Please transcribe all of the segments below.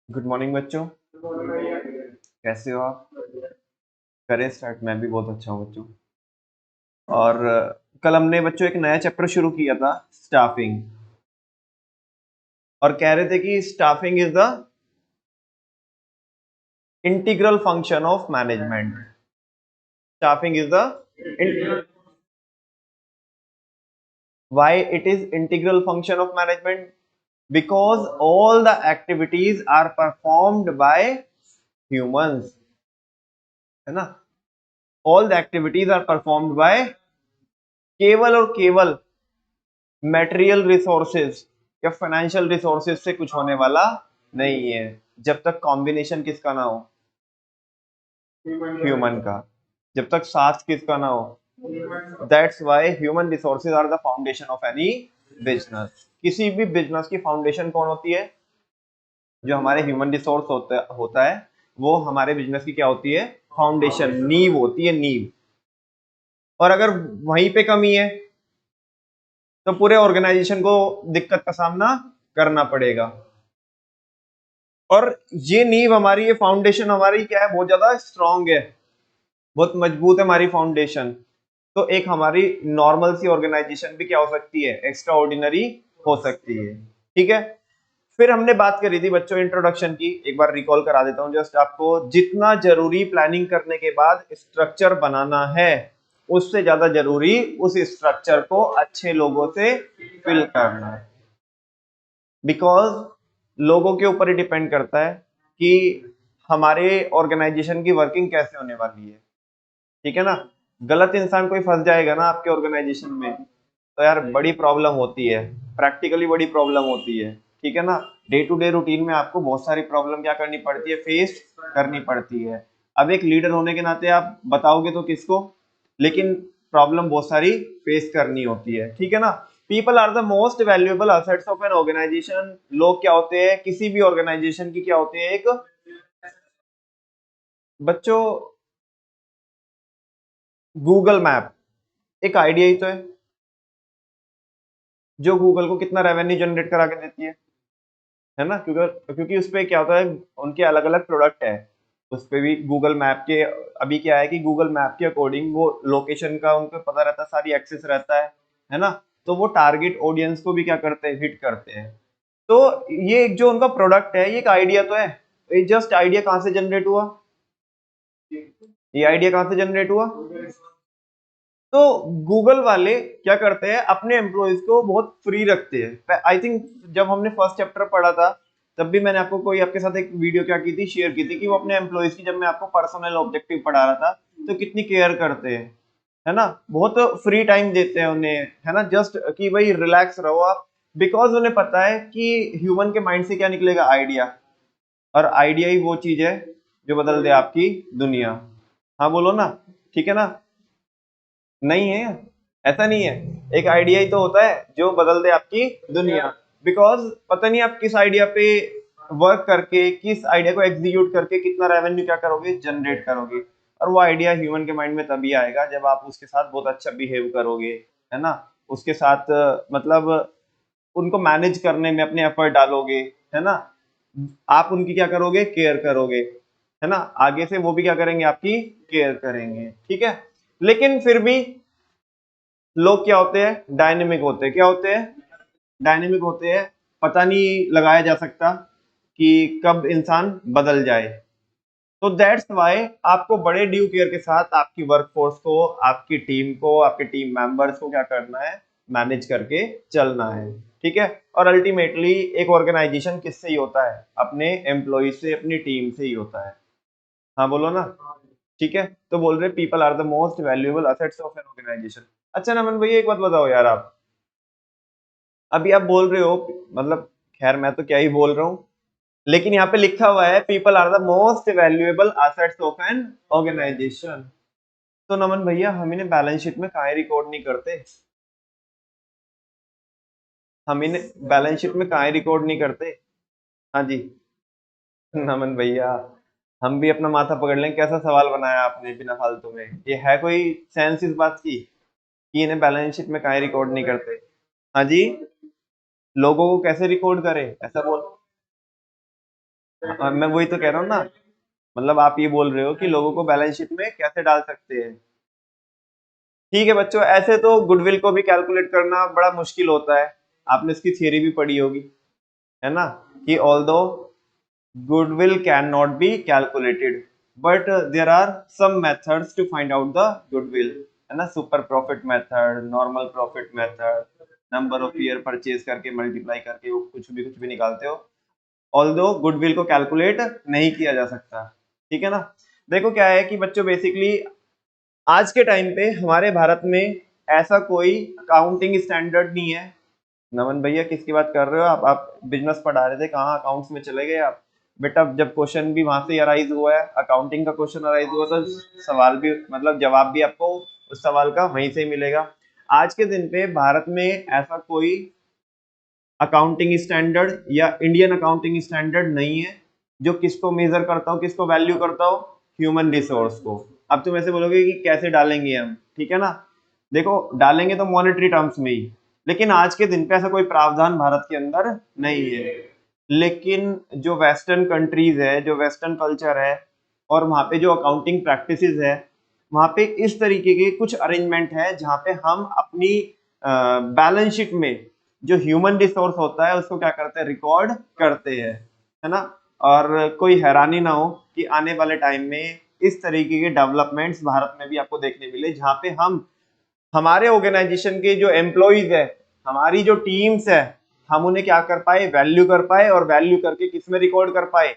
Good morning बच्चों। कैसे हो आप? करें स्टार्ट। मैं भी बहुत अच्छा हूँ बच्चों। और कल हमने बच्चों एक नया चैप्टर शुरू किया था, स्टाफिंग। और कह रहे थे कि staffing is the integral function of management. Staffing is the why it is integral function of management? Because all the activities are performed by humans, है ना। All the activities are performed by केवल और केवल material resources या financial resources से कुछ होने वाला नहीं है, जब तक कॉम्बिनेशन किसका ना हो, ह्यूमन का। जब तक साथ किसका ना हो। That's why human resources are the foundation of any business. किसी भी बिजनेस की फाउंडेशन कौन होती है? जो हमारे ह्यूमन रिसोर्स होता है, वो हमारे बिजनेस की क्या होती है? फाउंडेशन, नींव होती है, नींव। और अगर वहीं पे कमी है तो पूरे ऑर्गेनाइजेशन को दिक्कत का सामना करना पड़ेगा। और ये नींव हमारी, ये फाउंडेशन हमारी क्या है? बहुत ज्यादा स्ट्रांग है, बहुत मजबूत है हमारी फाउंडेशन। तो एक हमारी नॉर्मल सी ऑर्गेनाइजेशन भी क्या हो सकती है? एक्स्ट्रा ऑर्डिनरी हो सकती है। ठीक है। फिर हमने बात करी थी बच्चों इंट्रोडक्शन की, एक बार रिकॉल करा देता हूं जस्ट आपको। जितना जरूरी प्लानिंग करने के बाद स्ट्रक्चर बनाना है, उससे ज्यादा जरूरी उस स्ट्रक्चर को अच्छे लोगों से फिल करना है। बिकॉज लोगों के ऊपर ही डिपेंड करता है कि हमारे ऑर्गेनाइजेशन की वर्किंग कैसे होने वाली है। ठीक है ना। गलत इंसान कोई फंस जाएगा ना आपके ऑर्गेनाइजेशन में, तो यार बड़ी प्रॉब्लम होती है, प्रैक्टिकली बड़ी प्रॉब्लम होती है। ठीक है ना। डे टू डे रूटीन में आपको बहुत सारी प्रॉब्लम क्या करनी पड़ती है? फेस करनी पड़ती है। अब एक लीडर होने के नाते आप बताओगे तो किसको, लेकिन प्रॉब्लम बहुत सारी फेस करनी होती है। ठीक है ना। People are the most valuable assets of an organization. लोग क्या होते हैं किसी भी ऑर्गेनाइजेशन की? क्या होते हैं? एक बच्चों, गूगल मैप एक आइडिया ही तो है, जो गूगल को कितना रेवेन्यू जनरेट करा के देती है ना। क्योंकि क्योंकि उस पे क्या होता है, उनके अलग अलग प्रोडक्ट है। उस पे भी गूगल मैप के, अभी क्या है कि गूगल मैप के अकॉर्डिंग वो लोकेशन का उनको पता रहता है, सारी एक्सेस रहता है ना। तो वो टारगेट ऑडियंस को भी क्या करते हैं? हिट करते हैं। तो ये एक जो उनका प्रोडक्ट है, ये एक आइडिया तो है। ये जस्ट आइडिया कहाँ से जनरेट हुआ? ये आइडिया कहाँ से जनरेट हुआ? तो गूगल वाले क्या करते हैं? अपने एम्प्लॉयज को बहुत फ्री रखते हैं। आई थिंक जब हमने फर्स्ट चैप्टर पढ़ा था, तब भी मैंने आपको कोई आपके साथ एक वीडियो क्या की थी, शेयर की थी कि वो अपने एम्प्लॉयज की, जब मैं आपको पर्सनल ऑब्जेक्टिव पढ़ा रहा था, तो कितनी केयर करते हैं, है ना। बहुत फ्री टाइम देते हैं उन्हें, है ना। जस्ट कि भाई रिलैक्स रहो आप। बिकॉज उन्हें पता है कि ह्यूमन के माइंड से क्या निकलेगा? आइडिया। और आइडिया ही वो चीज है जो बदल दे आपकी दुनिया। हाँ बोलो ना। ठीक है ना। नहीं है, ऐसा नहीं है। एक आइडिया ही तो होता है जो बदल दे आपकी दुनिया। बिकॉज पता नहीं आप किस आइडिया पे वर्क करके, किस आइडिया को एग्जीक्यूट करके कितना रेवेन्यू क्या करोगे? जनरेट करोगे। और वो आइडिया ह्यूमन के माइंड में तभी आएगा जब आप उसके साथ बहुत अच्छा बिहेव करोगे, है ना। उसके साथ मतलब उनको मैनेज करने में अपने एफर्ट डालोगे, है ना। आप उनकी क्या करोगे? केयर करोगे, है ना। आगे से वो भी क्या करेंगे? आपकी केयर करेंगे। ठीक है। लेकिन फिर भी लोग क्या होते हैं? डायनेमिक होते हैं। क्या होते हैं? डायनेमिक होते हैं। पता नहीं लगाया जा सकता कि कब इंसान बदल जाए। तो दैट्स वाई आपको बड़े ड्यू केयर के साथ आपकी वर्कफोर्स को, आपकी टीम को, आपके टीम मेंबर्स को क्या करना है? मैनेज करके चलना है। ठीक है। और अल्टीमेटली एक ऑर्गेनाइजेशन किससे ही होता है? अपने एम्प्लॉय से, अपनी टीम से ही होता है। हाँ बोलो ना। ठीक है। तो बोल रहे people are the most valuable assets of an organization. अच्छा नमन भैया, एक बात बताओ यार आप। अभी आप बोल रहे हो, मतलब खैर मैं तो क्या ही बोल रहा हूँ, लेकिन यहाँ पे लिखा हुआ है people are the most valuable assets of an organization. तो नमन भैया, हम इन्हें बैलेंस शीट में काहे रिकॉर्ड नहीं करते? हम इन्हें बैलेंस शीट में काहे रिकॉर्ड नहीं करते? हाँ जी। नमन भैया, हम भी अपना माथा पकड़ लें। कैसा सवाल बनाया आपने बिना फालतू में? ये है कोई सेंस इस बात की कि इन्हें बैलेंस शीट में काहे रिकॉर्ड नहीं करते? हाँ जी। लोगों को कैसे रिकॉर्ड करें, ऐसा बोल। मैं वही तो कह रहा हूँ ना, मतलब आप ये बोल रहे हो कि लोगों को बैलेंस शीट में कैसे डाल सकते हैं। ठीक है बच्चों, ऐसे तो गुडविल को भी कैलकुलेट करना बड़ा मुश्किल होता है, आपने इसकी थियरी भी पढ़ी होगी, है ना, कि although goodwill cannot be calculated but there are some methods to find out the goodwill, है ना, super profit method, normal profit method, number of year purchase करके मल्टीप्लाई करके वो कुछ भी निकालते हो, ऑल्दो गुडविल को कैलकुलेट नहीं किया जा सकता। ठीक है ना। देखो क्या है कि बच्चों बेसिकली आज के टाइम पे हमारे भारत में ऐसा कोई अकाउंटिंग स्टैंडर्ड नहीं है। नमन भैया किसकी बात कर रहे हो आप बिजनेस पढ़ा रहे थे, कहाँ अकाउंट्स में चले गए आप? बेटा जब क्वेश्चन भी वहां से अराइज हुआ है, अकाउंटिंग का क्वेश्चन अराइज हुआ, तो सवाल भी मतलब जवाब भी आपको उस सवाल का वहीं से ही मिलेगा। आज के दिन पे भारत में ऐसा कोई अकाउंटिंग स्टैंडर्ड या इंडियन अकाउंटिंग स्टैंडर्ड नहीं है जो किसको मेजर करता हो, किसको वैल्यू करता हो, ह्यूमन रिसोर्स को। अब तुम ऐसे बोलोगे कि कैसे डालेंगे हम, ठीक है ना, देखो डालेंगे तो मॉनेटरी टर्म्स में ही, लेकिन आज के दिन पे ऐसा कोई प्रावधान भारत के अंदर नहीं है। लेकिन जो वेस्टर्न कंट्रीज है, जो वेस्टर्न कल्चर है, और वहां पे जो अकाउंटिंग प्रैक्टिसेस है, वहां पे इस तरीके के कुछ अरेंजमेंट है जहां पे हम अपनी बैलेंस शीट में जो ह्यूमन रिसोर्स होता है उसको क्या करते हैं, रिकॉर्ड करते हैं, है ना। और कोई हैरानी ना हो कि आने वाले टाइम में इस तरीके के डेवलपमेंट्स भारत में भी आपको देखने मिले, जहां पे हम हमारे ऑर्गेनाइजेशन के जो एम्प्लॉइज है, हमारी जो टीम्स है, हम उन्हें क्या कर पाए, वैल्यू कर पाए, और वैल्यू करके किस में रिकॉर्ड कर पाए।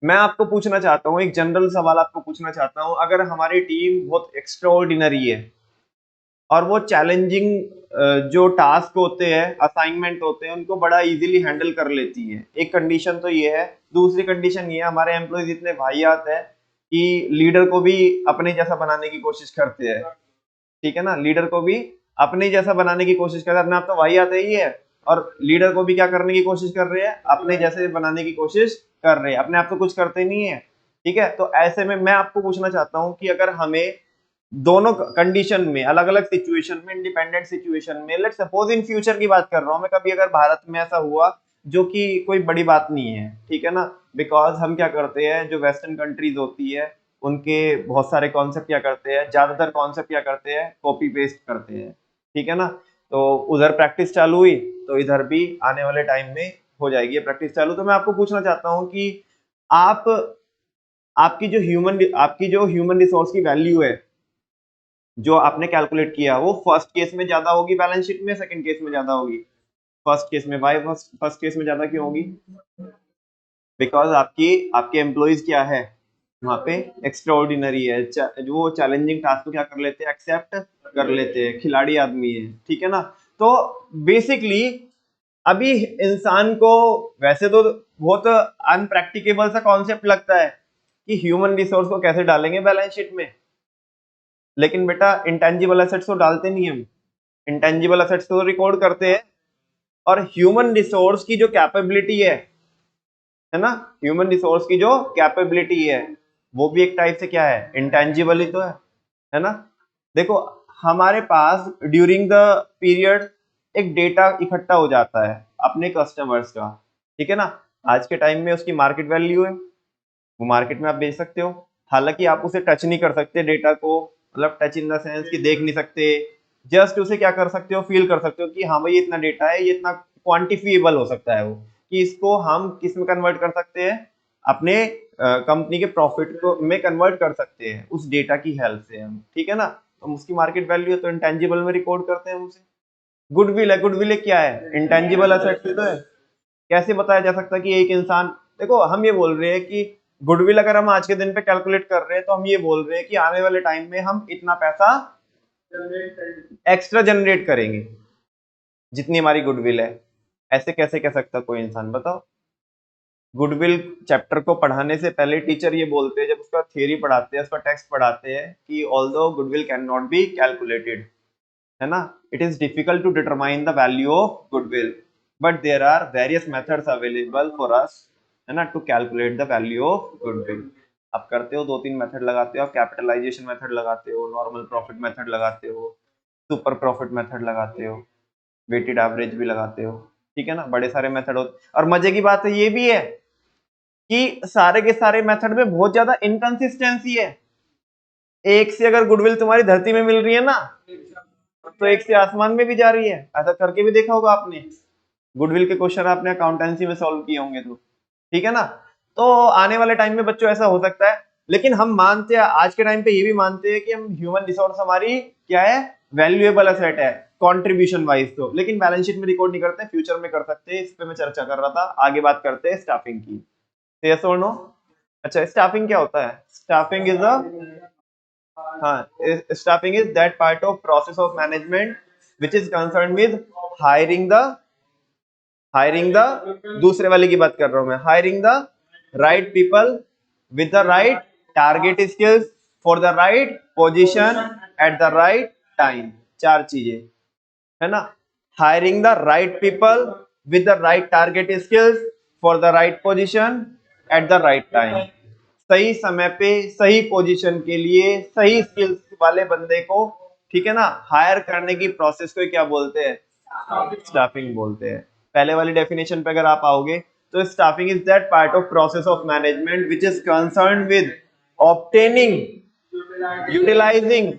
मैं आपको पूछना चाहता हूँ, एक जनरल सवाल आपको पूछना चाहता हूँ, अगर हमारी टीम बहुत एक्स्ट्राऑर्डिनरी है और वो चैलेंजिंग जो टास्क होते हैं, असाइनमेंट होते हैं, उनको बड़ा इजीली हैंडल कर लेती है, एक कंडीशन तो ये है। दूसरी कंडीशन ये है, हमारे एम्प्लॉयज इतने वाहियात है कि लीडर को भी अपने जैसा बनाने की कोशिश करते हैं। ठीक है ना, लीडर को भी अपने जैसा बनाने की कोशिश करते हैं, अपने आप तो वाहियात है ही है, और लीडर को भी क्या करने की कोशिश कर रहे हैं, अपने जैसे बनाने की कोशिश कर रहे हैं, अपने आप तो कुछ करते नहीं है। ठीक है, तो ऐसे में मैं आपको पूछना चाहता हूं कि अगर हमें दोनों कंडीशन में, अलग अलग सिचुएशन में, इंडिपेंडेंट सिचुएशन में, लेट्स सपोज इन फ्यूचर की बात कर रहा हूं मैं, कभी अगर भारत में ऐसा हुआ, जो कि कोई बड़ी बात नहीं है, ठीक है ना, बिकॉज हम क्या करते हैं, जो वेस्टर्न कंट्रीज होती है उनके बहुत सारे कॉन्सेप्ट क्या करते हैं, ज्यादातर कॉन्सेप्ट क्या करते हैं, कॉपी पेस्ट करते हैं। ठीक है ना, तो उधर प्रैक्टिस चालू हुई तो इधर भी आने वाले टाइम में हो जाएगी प्रैक्टिस चालू। तो मैं आपको पूछना चाहता हूं कि आप आपकी जो ह्यूमन रिसोर्स की वैल्यू है जो आपने कैलकुलेट किया, वो फर्स्ट केस में ज्यादा होगी बैलेंस शीट में, सेकंड केस में ज्यादा होगी? फर्स्ट केस में। वाई फर्स्ट केस में ज्यादा क्यों होगी? बिकॉज आपकी आपके एम्प्लॉइज क्या है वहां पे, एक्स्ट्राऑर्डिनरी है, जो वो चैलेंजिंग टास्क को क्या कर लेते हैं, एक्सेप्ट कर लेते हैं, खिलाड़ी आदमी है। ठीक है ना, तो बेसिकली अभी इंसान को वैसे तो बहुत अनप्रैक्टिकेबल सा कॉन्सेप्ट लगता है कि ह्यूमन रिसोर्स को कैसे डालेंगे बैलेंस शीट में, लेकिन बेटा इंटेंजिबल एसेट्स तो डालते नहीं हम, इंटेंजिबल एसेट्स तो रिकॉर्ड करते हैं। और ह्यूमन रिसोर्स की जो कैपेबिलिटी है ना, ह्यूमन रिसोर्स की जो कैपेबिलिटी है, वो भी एक टाइप से क्या है, इंटेंजिबल ही तो है ना। देखो हमारे पास ड्यूरिंग द पीरियड एक डेटा इकट्ठा हो जाता है अपने कस्टमर्स का, ठीक है ना, आज के टाइम में उसकी मार्केट वैल्यू है, वो मार्केट में आप बेच सकते हो। हालांकि आप उसे टच नहीं कर सकते डेटा को, मतलब टच इन द सेंस कि देख नहीं सकते, जस्ट उसे क्या कर सकते हो, फील कर सकते हो कि हाँ भाई ये इतना डेटा है, ये इतना क्वांटिफिएबल हो सकता है वो, कि इसको हम किस में कन्वर्ट कर सकते हैं, अपने कंपनी के प्रॉफिट को में कन्वर्ट कर सकते हैं उस डेटा की हेल्प से हम। ठीक है ना, तो उसकी मार्केट वैल्यू है तो इंटेंजिबल में रिकॉर्ड करते हैं उसे। गुडविल है, गुडविल क्या है, इंटेंजिबल एसेट तो है। कैसे बताया जा सकता है कि एक इंसान, देखो हम ये बोल रहे हैं कि गुडविल अगर हम आज के दिन पे कैलकुलेट कर रहे हैं तो हम ये बोल रहे हैं कि आने वाले टाइम में हम इतना पैसा एक्स्ट्रा जनरेट करेंगे जितनी हमारी गुडविल है। ऐसे कैसे कह सकता कोई इंसान, बताओ। गुडविल चैप्टर को पढ़ाने से पहले टीचर ये बोलते हैं, जब उसका थियरी पढ़ाते हैं, उसका टेक्स्ट पढ़ाते हैं, कि although goodwill can not be calculated, है ना, it is difficult to determine the value of goodwill, but there are various methods available for us, है ना, to calculate the value of goodwill. आप करते हो, दो तीन मेथड लगाते हो, आप कैपिटलाइजेशन मेथड लगाते हो, नॉर्मल प्रॉफिट मेथड लगाते हो, सुपर प्रॉफिट मेथड लगाते हो, वेटेड एवरेज भी लगाते हो। ठीक है ना, बड़े सारे मेथड होते, और मजे की बात है ये भी है कि सारे के सारे मेथड में बहुत ज्यादा इनकंसिस्टेंसी है। एक से अगर गुडविल तुम्हारी धरती में मिल रही है ना, तो एक से आसमान में भी जा रही है। ऐसा करके भी देखा होगा आपने, गुडविल के क्वेश्चन आपने अकाउंटेंसी में सॉल्व किए होंगे तो, ठीक है ना। तो आने वाले टाइम में बच्चों ऐसा हो सकता है, लेकिन हम मानते हैं आज के टाइम पे ये भी मानते हैं कि हम ह्यूमन रिसोर्स हमारी क्या है, वैल्यूएबल एसेट है कंट्रीब्यूशन वाइज तो, लेकिन बैलेंस शीट में रिकॉर्ड नहीं करते, फ्यूचर में कर सकते हैं। इस पे मैं चर्चा कर रहा था, आगे बात करते हैं स्टाफिंग की। यस और नो? अच्छा, स्टाफिंग क्या होता है? Staffing is a staffing is that part of process of management which is concerned with hiring the दूसरे वाले की बात कर रहा हूं मैं, hiring the right people with the right target skills for the right position at the right time। चार चीजें है ना, hiring the right people with the right target skills for the right position at the right time। सही समय पे सही position के लिए सही स्किल्स वाले बंदे को, ठीक है ना, हायर करने की प्रोसेस को क्या बोलते हैं? स्टाफिंग बोलते हैं। पहले वाली डेफिनेशन पे अगर आप आओगे तो staffing is that part of process of management which is concerned with obtaining, utilizing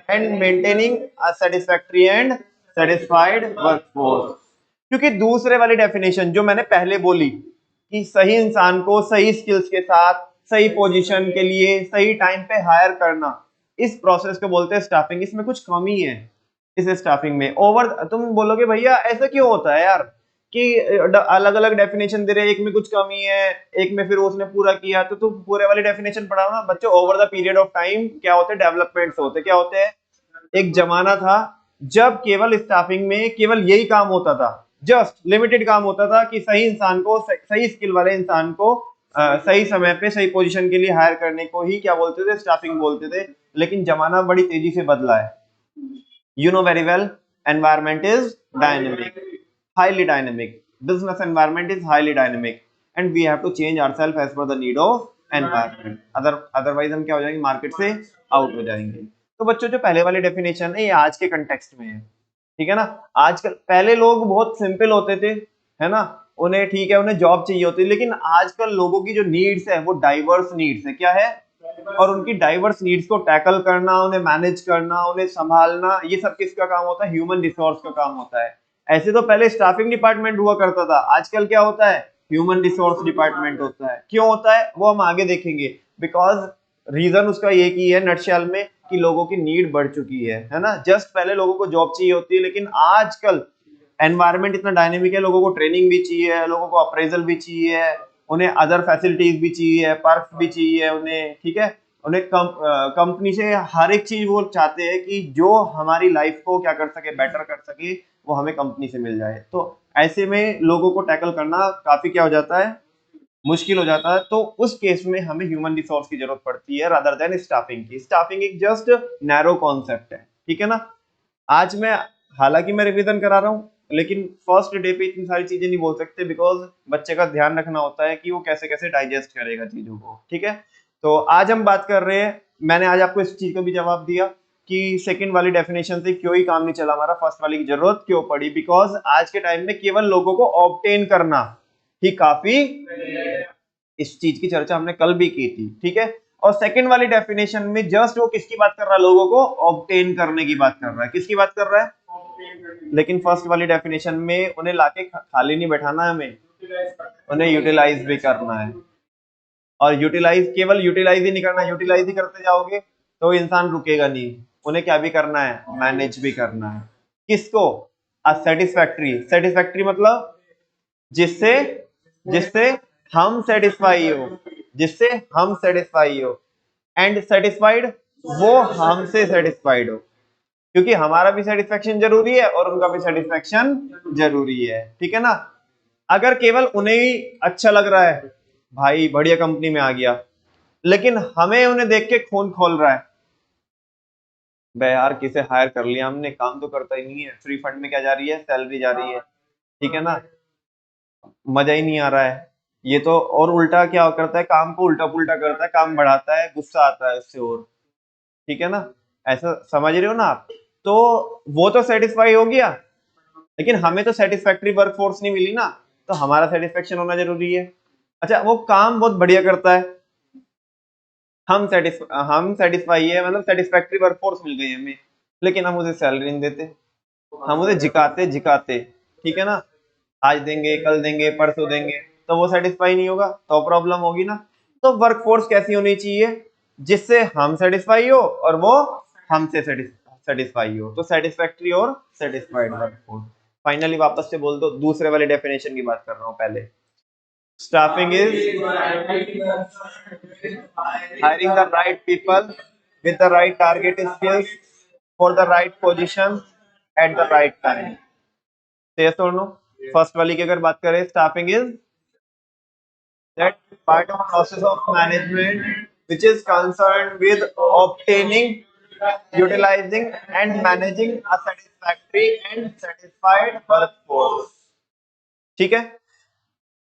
and maintaining a satisfactory and satisfied workforce. क्योंकि दूसरे वाली डेफिनेशन जो मैंने पहले बोली कि सही इंसान को सही स्किल्स के साथ सही पोजीशन के लिए सही टाइम पे हायर करना, इस प्रोसेस को बोलते हैं स्टाफिंग। इसमें कुछ कमी है इस स्टाफिंग में। ओवर, तुम बोलोगे भैया ऐसा क्यों होता है यार कि अलग अलग डेफिनेशन दे रहे हैं, एक में कुछ कमी है, एक में फिर उसने पूरा किया, तो तुम पूरे वाली डेफिनेशन पढ़ाओ ना बच्चों। Over the period of time क्या होते हैं? डेवलपमेंट्स होते हैं। क्या होते हैं? एक जमाना था जब केवल स्टाफिंग में केवल यही काम होता था, जस्ट लिमिटेड काम होता था कि सही इंसान को, सही स्किल वाले इंसान को सही समय पे सही पोजीशन के लिए हायर करने को ही क्या बोलते थे? स्टाफिंग बोलते थे। लेकिन जमाना बड़ी तेजी से बदला है। You know very well, environment is dynamic, highly dynamic, business environment is highly dynamic and we have to change ourselves as per the need of environment। otherwise हम क्या हो जाएंगे? मार्केट से आउट हो जाएंगे। तो बच्चों जो पहले वाली डेफिनेशन है ये आज के कंटेक्स्ट में है, ठीक है ना। आजकल पहले लोग बहुत सिंपल होते थे, है ना, उन्हें ठीक है उन्हें जॉब चाहिए होती है, लेकिन आजकल लोगों की जो नीड्स है वो डाइवर्स नीड्स है। क्या है? और उनकी डाइवर्स नीड्स को टैकल करना, उन्हें मैनेज करना, उन्हें संभालना, ये सब किसका काम होता है? ह्यूमन रिसोर्स का काम होता है। ऐसे तो पहले स्टाफिंग डिपार्टमेंट हुआ करता था, आजकल क्या होता है? ह्यूमन रिसोर्स डिपार्टमेंट होता है। क्यों होता है वो हम आगे देखेंगे, बिकॉज रीजन उसका ये की है नटशेल में कि लोगों की नीड बढ़ चुकी है ना। जस्ट पहले लोगों को जॉब चाहिए होती है, लेकिन आजकल एनवायरनमेंट इतना डायनेमिक है, लोगों को ट्रेनिंग भी चाहिए, लोगों को अप्रेजल भी चाहिए, उन्हें अदर फैसिलिटीज भी चाहिए, पर्क्स भी चाहिए उन्हें, ठीक है। उन्हें कंपनी से हर एक चीज वो चाहते हैं कि जो हमारी लाइफ को क्या कर सके, बेटर कर सके, वो हमें कंपनी से मिल जाए। तो ऐसे में लोगों को टैकल करना काफी क्या हो जाता है? मुश्किल हो जाता है। तो उस केस में हमें ह्यूमन रिसोर्स की जरूरत पड़ती है रादर देन स्टाफिंग की। स्टाफिंग एक जस्ट नैरो कॉन्सेप्ट है, ठीक है ना। आज मैं, हालांकि मैं रिवीजन करा रहा हूँ, लेकिन फर्स्ट डे पे इतनी सारी चीजें नहीं बोल सकते, बिकॉज बच्चे का ध्यान रखना होता है कि वो कैसे कैसे डाइजेस्ट करेगा चीजों को, ठीक है। तो आज हम बात कर रहे हैं, मैंने आज आपको इस चीज का भी जवाब दिया कि सेकंड वाली डेफिनेशन से क्यों ही काम नहीं चला हमारा, फर्स्ट वाली की जरूरत क्यों पड़ी, बिकॉज आज के टाइम में केवल लोगों को ऑब्टेन करना ही काफी, इस चीज की चर्चा हमने कल भी की थी, ठीक है। और सेकंड वाली डेफिनेशन में जस्ट वो किसकी बात कर रहा है? लोगों को ऑब्टेन करने की बात कर रहा है। किसकी बात कर रहा है? लेकिन फर्स्ट वाली डेफिनेशन में उन्हें लाके खाली नहीं बैठाना है, हमें उन्हें यूटिलाइज भी करना है। और यूटिलाइज, केवल यूटिलाइज ही नहीं करना, यूटिलाइज ही करते जाओगे तो इंसान रुकेगा नहीं, उन्हें क्या भी करना है? मैनेज भी करना है। किसको? अ सेटिस्फैक्टरी। सेटिस्फैक्टरी मतलब जिससे जिससे हम सेटिस्फाई हो, जिससे हम सेटिस्फाई हो, एंड सेटिस्फाइड वो हमसे सेटिस्फाइड हो, क्योंकि हमारा भी सेटिस्फेक्शन जरूरी है और उनका भी सेटिस्फेक्शन जरूरी है, ठीक है ना। अगर केवल उन्हें ही अच्छा लग रहा है, भाई बढ़िया कंपनी में आ गया, लेकिन हमें उन्हें देख के खून खोल रहा है, बे यार किसे हायर कर लिया हमने, काम तो करता ही नहीं है, फ्री फंड में क्या जा रही है? सैलरी जा रही है, ठीक है ना, मजा ही नहीं आ रहा है ये तो। और उल्टा क्या करता है? काम को उल्टा पुल्टा करता है, काम बढ़ाता है, गुस्सा आता है उससे, और ठीक है ना, ऐसा समझ रहे हो ना आप। तो वो तो सेटिस्फाई हो गया, लेकिन हमें तो सेटिस्फैक्टरी वर्कफोर्स नहीं मिली ना, तो हमारा सेटिस्फेक्शन होना जरूरी है। अच्छा वो काम बहुत बढ़िया करता है, हम सेटिस्फाई है, मतलब सेटिस्फैक्ट्री वर्कफोर्स मिल गई हमें, लेकिन हम उसे सैलरी नहीं देते, हम उसे झिकाते झिकाते, ठीक है ना, आज देंगे कल देंगे परसों देंगे, तो वो सेटिस्फाई नहीं होगा तो प्रॉब्लम होगी ना। तो वर्कफोर्स कैसी होनी चाहिए जिससे हम सेटिस्फाई हो और वो हमसे सेटिस्फाई हो, तो सेटिस्फैक्ट्री और सेटिस्फाइड वर्कफोर्स। फाइनली वापस से बोल दो, दूसरे वाले डेफिनेशन की बात कर रहा हूं पहले। Staffing is hiring the right people with the right target skills for the right position at the right time. Yes or no? First वाली की अगर बात करें, staffing is that part of process of management which is concerned with obtaining, utilizing and managing a satisfactory and satisfied workforce. ठीक है,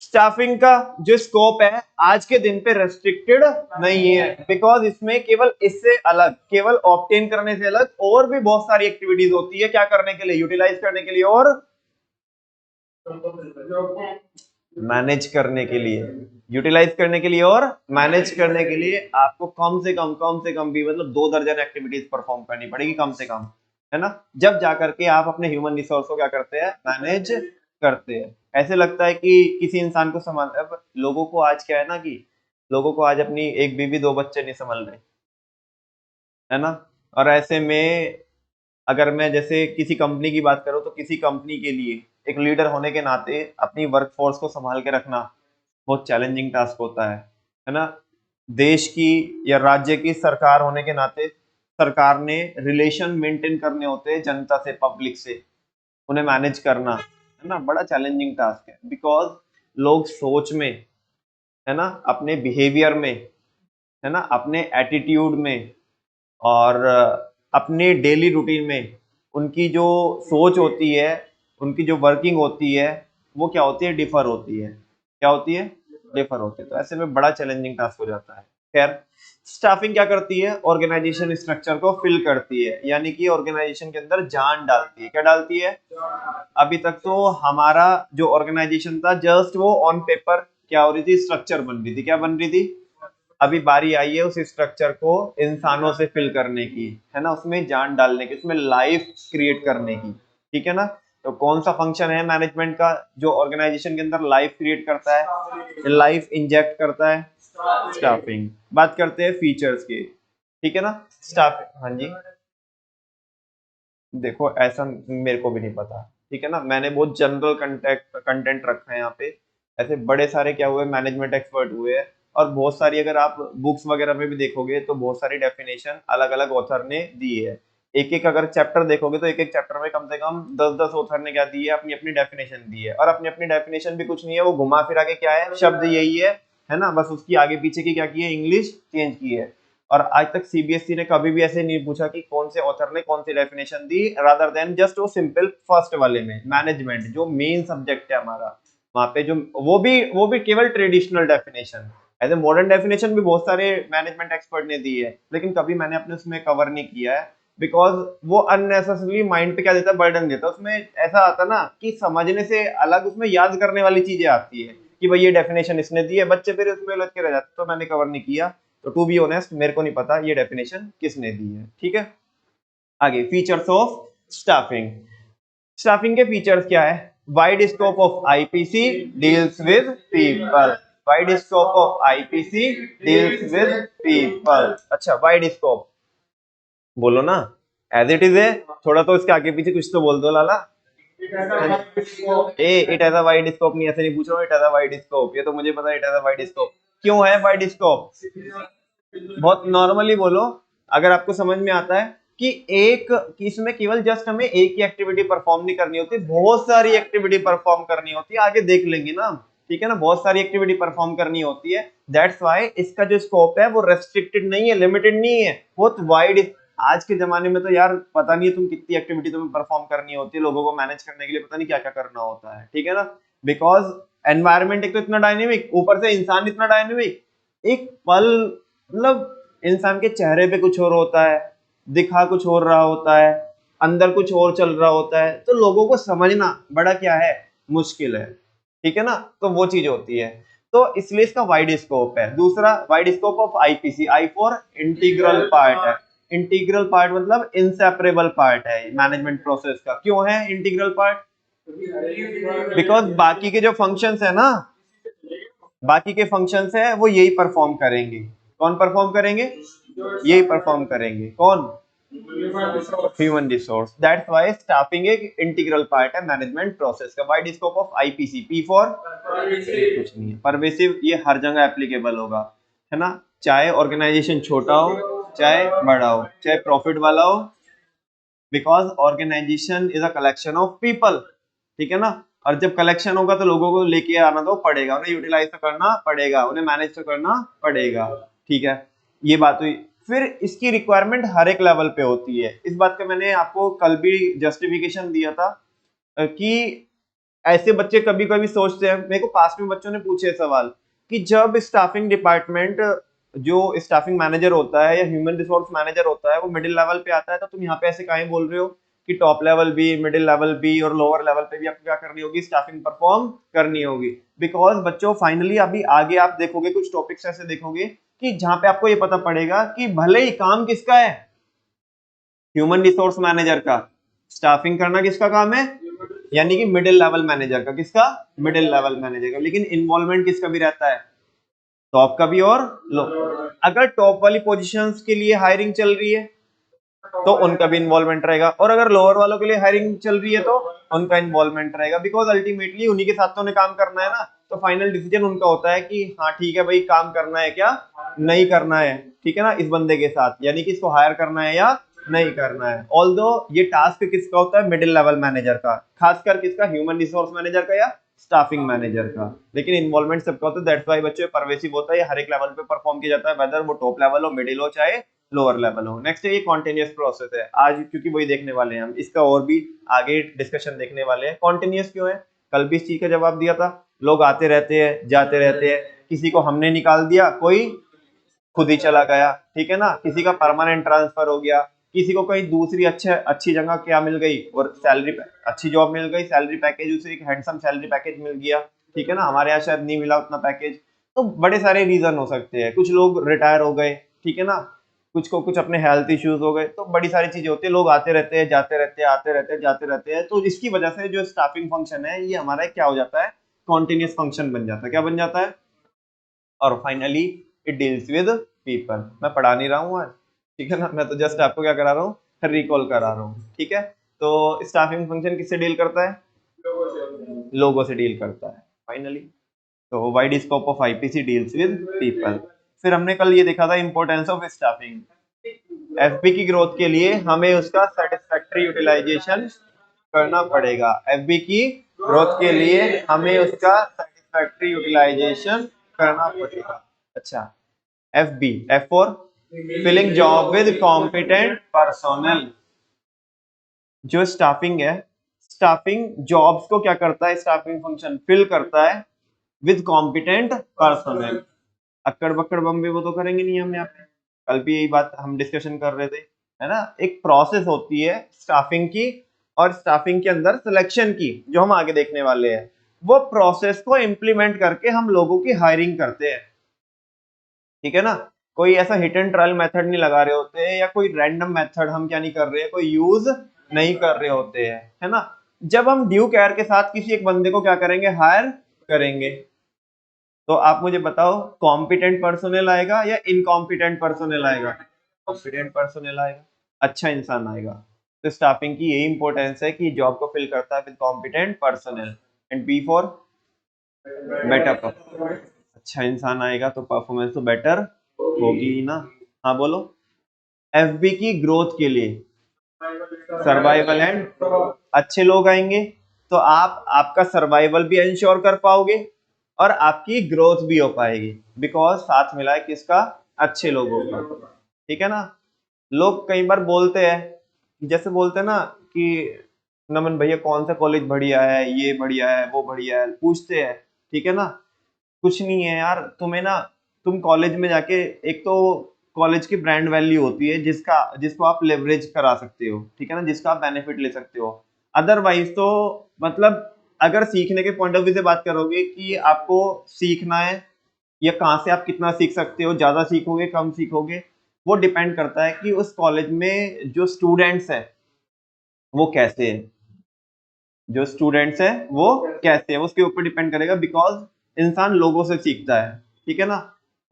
staffing का जो scope है आज के दिन पे रेस्ट्रिक्टेड नहीं है, बिकॉज इसमें केवल इससे अलग, केवल ऑब्टेन करने से अलग और भी बहुत सारी एक्टिविटीज होती है, क्या करने के लिए, यूटिलाइज करने के लिए और मैनेज करने के लिए, यूटिलाइज करने के लिए और मैनेज करने के लिए आपको कम से कम भी मतलब 2 दर्जन एक्टिविटीज परफॉर्म करनी पड़ेगी कम से कम, है ना, जब जाकर के आप अपने ह्यूमन रिसोर्स को क्या करते हैं, मैनेज करते हैं। ऐसे लगता है कि किसी इंसान को संभाल, अब लोगों को आज क्या है ना कि लोगों को आज अपनी एक बीवी 2 बच्चे नहीं संभाल रहे, है ना, और ऐसे में अगर मैं जैसे किसी कंपनी की बात करूं तो किसी कंपनी के लिए एक लीडर होने के नाते अपनी वर्कफोर्स को संभाल के रखना बहुत चैलेंजिंग टास्क होता है ना। देश की या राज्य की सरकार होने के नाते सरकार ने रिलेशन मेंटेन करने होते हैं जनता से, पब्लिक से, उन्हें मैनेज करना, है ना, बड़ा चैलेंजिंग टास्क है, बिकॉज लोग सोच में, है ना, अपने बिहेवियर में, है ना, अपने एटीट्यूड में और अपने डेली रूटीन में उनकी जो सोच होती है, उनकी जो वर्किंग होती है, वो क्या होती है, डिफर होती है, क्या होती है, डिफर होती है, तो ऐसे में बड़ा चैलेंजिंग टास्क हो जाता है। खैर, स्टाफिंग क्या करती है, ऑर्गेनाइजेशन स्ट्रक्चर को फिल करती है, यानी कि ऑर्गेनाइजेशन के अंदर जान डालती है, क्या डालती है। अभी तक तो हमारा जो ऑर्गेनाइजेशन था जस्ट वो ऑन पेपर क्या हो रही थी, स्ट्रक्चर बन रही थी, क्या बन रही थी, अभी बारी आई है उस स्ट्रक्चर को इंसानों से फिल करने की, है ना, उसमें जान डालने की, उसमें लाइफ क्रिएट करने की, ठीक है ना। तो कौन सा फंक्शन है मैनेजमेंट का जो ऑर्गेनाइजेशन के अंदर लाइफ क्रिएट करता है, लाइफ इंजेक्ट करता है, स्टाफिंग। बात करते हैं फीचर्स की, ठीक है ना, स्टाफ, हाँ जी, देखो ऐसा मेरे को भी नहीं पता, ठीक है ना, मैंने बहुत जनरल कंटेंट रखा है यहाँ पे, ऐसे बड़े सारे क्या हुए मैनेजमेंट एक्सपर्ट हुए हैं, और बहुत सारी अगर आप बुक्स वगैरह में भी देखोगे तो बहुत सारी डेफिनेशन अलग अलग ऑथर ने दी है, एक एक अगर चैप्टर देखोगे तो एक एक चैप्टर में कम से कम 10-10 ऑथर ने क्या दी है, अपनी अपनी डेफिनेशन दी है, और अपनी अपनी डेफिनेशन भी कुछ नहीं है, वो घुमा फिरा के क्या है, शब्द यही है ना, बस उसकी आगे पीछे की क्या की है, इंग्लिश चेंज की है। और आज तक सीबीएसई ने कभी भी ऐसे नहीं पूछा कि कौन से ऑथर ने कौन सी डेफिनेशन दी, रादर देन जस्ट वो सिंपल फर्स्ट वाले में मैनेजमेंट जो मेन सब्जेक्ट है हमारा, वहां पे जो वो भी केवल traditional definition, as a modern definition भी बहुत सारे मैनेजमेंट एक्सपर्ट ने दी है, लेकिन कभी मैंने अपने उसमें कवर नहीं किया है, बिकॉज वो अननेसेसरली माइंड पे क्या देता है, बर्डन देता है, उसमें ऐसा आता ना कि समझने से अलग उसमें याद करने वाली चीजें आती है कि भाई ये डेफिनेशन इसने दी है, बच्चे फिर उसमें उलझ के रह जाते, तो मैंने कवर नहीं किया। तो टू बी ऑनेस्ट मेरे को नहीं पता ये डेफिनेशन किसने दी है, ठीक है। आगे फीचर्स ऑफ स्टाफिंग, स्टाफिंग के फीचर्स क्या है, wide scope of IPC deals with people, wide scope of IPC deals with people. अच्छा वाइड स्कोप बोलो ना, एज इट इज है, थोड़ा तो इसके आगे पीछे कुछ तो बोल दो लाला। ए it has a wide scope, नहीं ऐसे नहीं पूछ रहा हूँ, it has a wide scope, ये तो मुझे पता है, it has a wide scope, क्यों है वाइड स्कोप, बहुत नॉर्मली बोलो, अगर आपको समझ में आता है कि एक कि इसमें केवल जस्ट हमें एक ही एक्टिविटी परफॉर्म नहीं करनी होती, बहुत सारी एक्टिविटी परफॉर्म करनी होती है, आगे देख लेंगे ना, ठीक है ना, बहुत सारी एक्टिविटी परफॉर्म करनी होती है, दैट्स व्हाई इसका जो स्कोप है वो रेस्ट्रिक्टेड नहीं है, लिमिटेड नहीं है, बहुत वाइड। आज के जमाने में तो यार पता नहीं है तुम कितनी एक्टिविटी तुम्हें परफॉर्म करनी होती है, लोगों को मैनेज करने के लिए पता नहीं क्या क्या करना होता है, ठीक है ना, बिकॉज एनवायरमेंट एक तो इतना डायनेमिक, ऊपर से इंसान इतना डायनेमिक, एक पल मतलब इंसान के चेहरे पे कुछ और होता है, दिखा कुछ और रहा होता है, अंदर कुछ और चल रहा होता है, तो लोगों को समझना बड़ा क्या है, मुश्किल है, ठीक है ना, तो वो चीज होती है। तो इसलिए इसका वाइड स्कोप है। दूसरा wide scope of IPC, I for integral part है। इंटीग्रल पार्ट मतलब इनसेपरेबल पार्ट है मैनेजमेंट प्रोसेस का। क्यों है इंटीग्रल पार्ट? बिकॉज बाकी के जो फंक्शंस है ना, बाकी के फंक्शंस है वो यही परफॉर्म करेंगे। कौन परफॉर्म करेंगे? यही परफॉर्म करेंगे। कौन? Human resource. That's why staffing एक इंटीग्रल पार्ट है मैनेजमेंट प्रोसेस का। Wide scope of IPC, P for कुछ नहीं है, परवेसिव, ये हर जगह एप्लीकेबल होगा, है ना, चाहे ऑर्गेनाइजेशन छोटा हो चाहे बड़ा हो, चाहे प्रॉफिट वाला हो, because organization is a collection of people, ठीक है ना। और जब कलेक्शन होगा तो लोगों को लेके आना तो पड़ेगा, उन्हें यूटिलाइज तो करना पड़ेगा, उन्हें मैनेज तो करना पड़ेगा, ठीक है। ये बात हुई। फिर इसकी रिक्वायरमेंट हर एक लेवल पे होती है। इस बात का मैंने आपको कल भी जस्टिफिकेशन दिया था कि ऐसे बच्चे कभी कभी सोचते हैं, मेरे को पास में बच्चों ने पूछे सवाल कि जब स्टाफिंग डिपार्टमेंट जो स्टाफिंग मैनेजर होता है या ह्यूमन रिसोर्स मैनेजर होता है वो मिडिल लेवल पे आता है, तो तुम यहाँ पे ऐसे काहे बोल रहे हो कि टॉप लेवल भी, मिडिल लेवल भी और लोअर लेवल पे भी आपको क्या करनी होगी? स्टाफिंग परफॉर्म करनी होगी। बिकॉज बच्चों फाइनली अभी आगे आप देखोगे कुछ टॉपिक्स ऐसे देखोगे कि जहां पे आपको ये पता पड़ेगा कि भले ही काम किसका है, ह्यूमन रिसोर्स मैनेजर का, स्टाफिंग करना किसका काम है, यानी कि मिडिल लेवल मैनेजर का। किसका? मिडिल लेवल मैनेजर का। लेकिन इन्वॉल्वमेंट किसका भी रहता है? टॉप का भी और लो। अगर टॉप वाली पोजीशंस के लिए हायरिंग चल रही है तो उनका भी इन्वॉल्वमेंट रहेगा, और अगर लोअर वालों के लिए हायरिंग चल रही है तो उनका इन्वॉल्वमेंट रहेगा। बिकॉज अल्टीमेटली उन्हीं के साथ तो उन्हें काम करना है ना, तो फाइनल डिसीजन उनका होता है कि हाँ ठीक है भाई, काम करना है क्या नहीं करना है, ठीक है ना, इस बंदे के साथ, यानी कि इसको हायर करना है या नहीं करना है। ऑल्दो ये टास्क किसका होता है? मिडिल लेवल मैनेजर का, खासकर किसका? ह्यूमन रिसोर्स मैनेजर का या स्टाफिंग मैनेजर का। लेकिन इन्वॉल्वमेंट सबका होता है, दैट्स व्हाई बच्चे परवेसिव होता है, हर एक लेवल पे परफॉर्म किया जाता है, वेदर वो टॉप लेवल हो, मिडिल हो, चाहे लोअर लेवल हो। नेक्स्ट है ये कॉन्टिन्यूअस प्रोसेस है। आज क्योंकि वही देखने वाले हैं हम, इसका और भी आगे डिस्कशन देखने वाले हैं। कॉन्टिन्यूअस क्यों है? कल भी इस चीज का जवाब दिया था। लोग आते रहते हैं जाते रहते हैं, किसी को हमने निकाल दिया, कोई खुद ही चला गया, ठीक है ना, किसी का परमानेंट ट्रांसफर हो गया, किसी को कहीं दूसरी अच्छी जगह क्या मिल गई और सैलरी अच्छी जॉब मिल गई, सैलरी पैकेज उसे एक हैंडसम सैलरी पैकेज मिल गया, ठीक है ना, हमारे यहाँ शायद नहीं मिला उतना पैकेज। तो बड़े सारे रीजन हो सकते हैं, कुछ लोग रिटायर हो गए, ठीक है ना, कुछ को कुछ अपने हेल्थ इश्यूज हो गए, तो बड़ी सारी चीजें होती है, लोग आते रहते हैं जाते रहते हैं, आते रहते हैं जाते रहते हैं। तो इसकी वजह से जो स्टाफिंग फंक्शन है ये हमारा क्या हो जाता है? कॉन्टिन्यूस फंक्शन बन जाता है। क्या बन जाता है? और finally it deals with people. मैं पढ़ा नहीं रहा हूँ आज, ठीक है ना, मैं तो जस्ट आपको क्या करा रहा हूँ? रिकॉल करा रहा हूँ, ठीक है। तो स्टाफिंग फंक्शन किससे डील करता है? लोगों से डील करता है फाइनली। तो wide scope of IPC deals with people. फिर हमने कल ये देखा था इंपॉर्टेंस ऑफ स्टाफिंग। एफबी की ग्रोथ के लिए हमें उसका सेटिस्फैक्टरी यूटिलाइजेशन करना पड़ेगा। एफबी की ग्रोथ के लिए हमें उसका सेटिस्फैक्टरी यूटिलाइजेशन करना पड़ेगा। अच्छा, FB, F for filling job with competent personnel. जो स्टाफिंग है, स्टाफिंग जॉब्स को क्या करता है? स्टाफिंग फंक्शन फिल करता है विद कॉम्पिटेंट पर्सोनल। अक्कड़ बक्कड़ बम्बे वो तो करेंगे नहीं हम यहाँ पे, कल भी यही बात हम डिस्कशन कर रहे थे, है ना। एक प्रोसेस होती है स्टाफिंग की, और स्टाफिंग के अंदर सिलेक्शन की, जो हम आगे देखने वाले हैं। वो प्रोसेस को इम्प्लीमेंट करके हम लोगों की हायरिंग करते हैं, ठीक है ना। कोई ऐसा हिट एंड ट्रायल मेथड नहीं लगा रहे होते हैं, या कोई रैंडम मेथड हम क्या नहीं कर रहे हैं, कोई यूज नहीं कर रहे होते हैं, है ना। जब हम ड्यू केयर के साथ किसी एक बंदे को क्या करेंगे? हायर करेंगे। तो आप मुझे बताओ, कॉम्पिटेंट पर्सोनल आएगा या इनकॉम्पिटेंट पर्सोनल आएगा? कॉम्पिटेंट पर्सोनल आएगा, अच्छा इंसान आएगा। तो स्टाफिंग की यही इंपॉर्टेंस है कि जॉब को फिल करता है with competent personnel. And be for better, अच्छा इंसान आएगा तो परफॉर्मेंस तो बेटर होगी ही ना। हाँ बोलो। एफबी की ग्रोथ के लिए सर्वाइवल एंड, अच्छे लोग आएंगे तो आप आपका सर्वाइवल भी इंश्योर कर पाओगे और आपकी ग्रोथ भी हो पाएगी, बिकॉज साथ मिला है किसका? अच्छे लोगों का, ठीक है ना। लोग कई बार बोलते हैं, जैसे बोलते हैं ना कि नमन भैया कौन सा कॉलेज बढ़िया है, ये बढ़िया है, वो बढ़िया है, पूछते हैं, ठीक है ना। कुछ नहीं है यार, तुम्हें ना, तुम कॉलेज में जाके, एक तो कॉलेज की ब्रांड वैल्यू होती है जिसको आप लेवरेज करा सकते हो, ठीक है ना, जिसका आप बेनिफिट ले सकते हो। अदरवाइज तो मतलब अगर सीखने के पॉइंट ऑफ व्यू से बात करोगे कि आपको सीखना है या कहाँ से आप कितना सीख सकते हो, ज्यादा सीखोगे कम सीखोगे, वो डिपेंड करता है कि उस कॉलेज में जो स्टूडेंट्स है वो कैसे है, जो स्टूडेंट्स है वो कैसे है, उसके ऊपर डिपेंड करेगा। बिकॉज इंसान लोगों से सीखता है, ठीक है ना।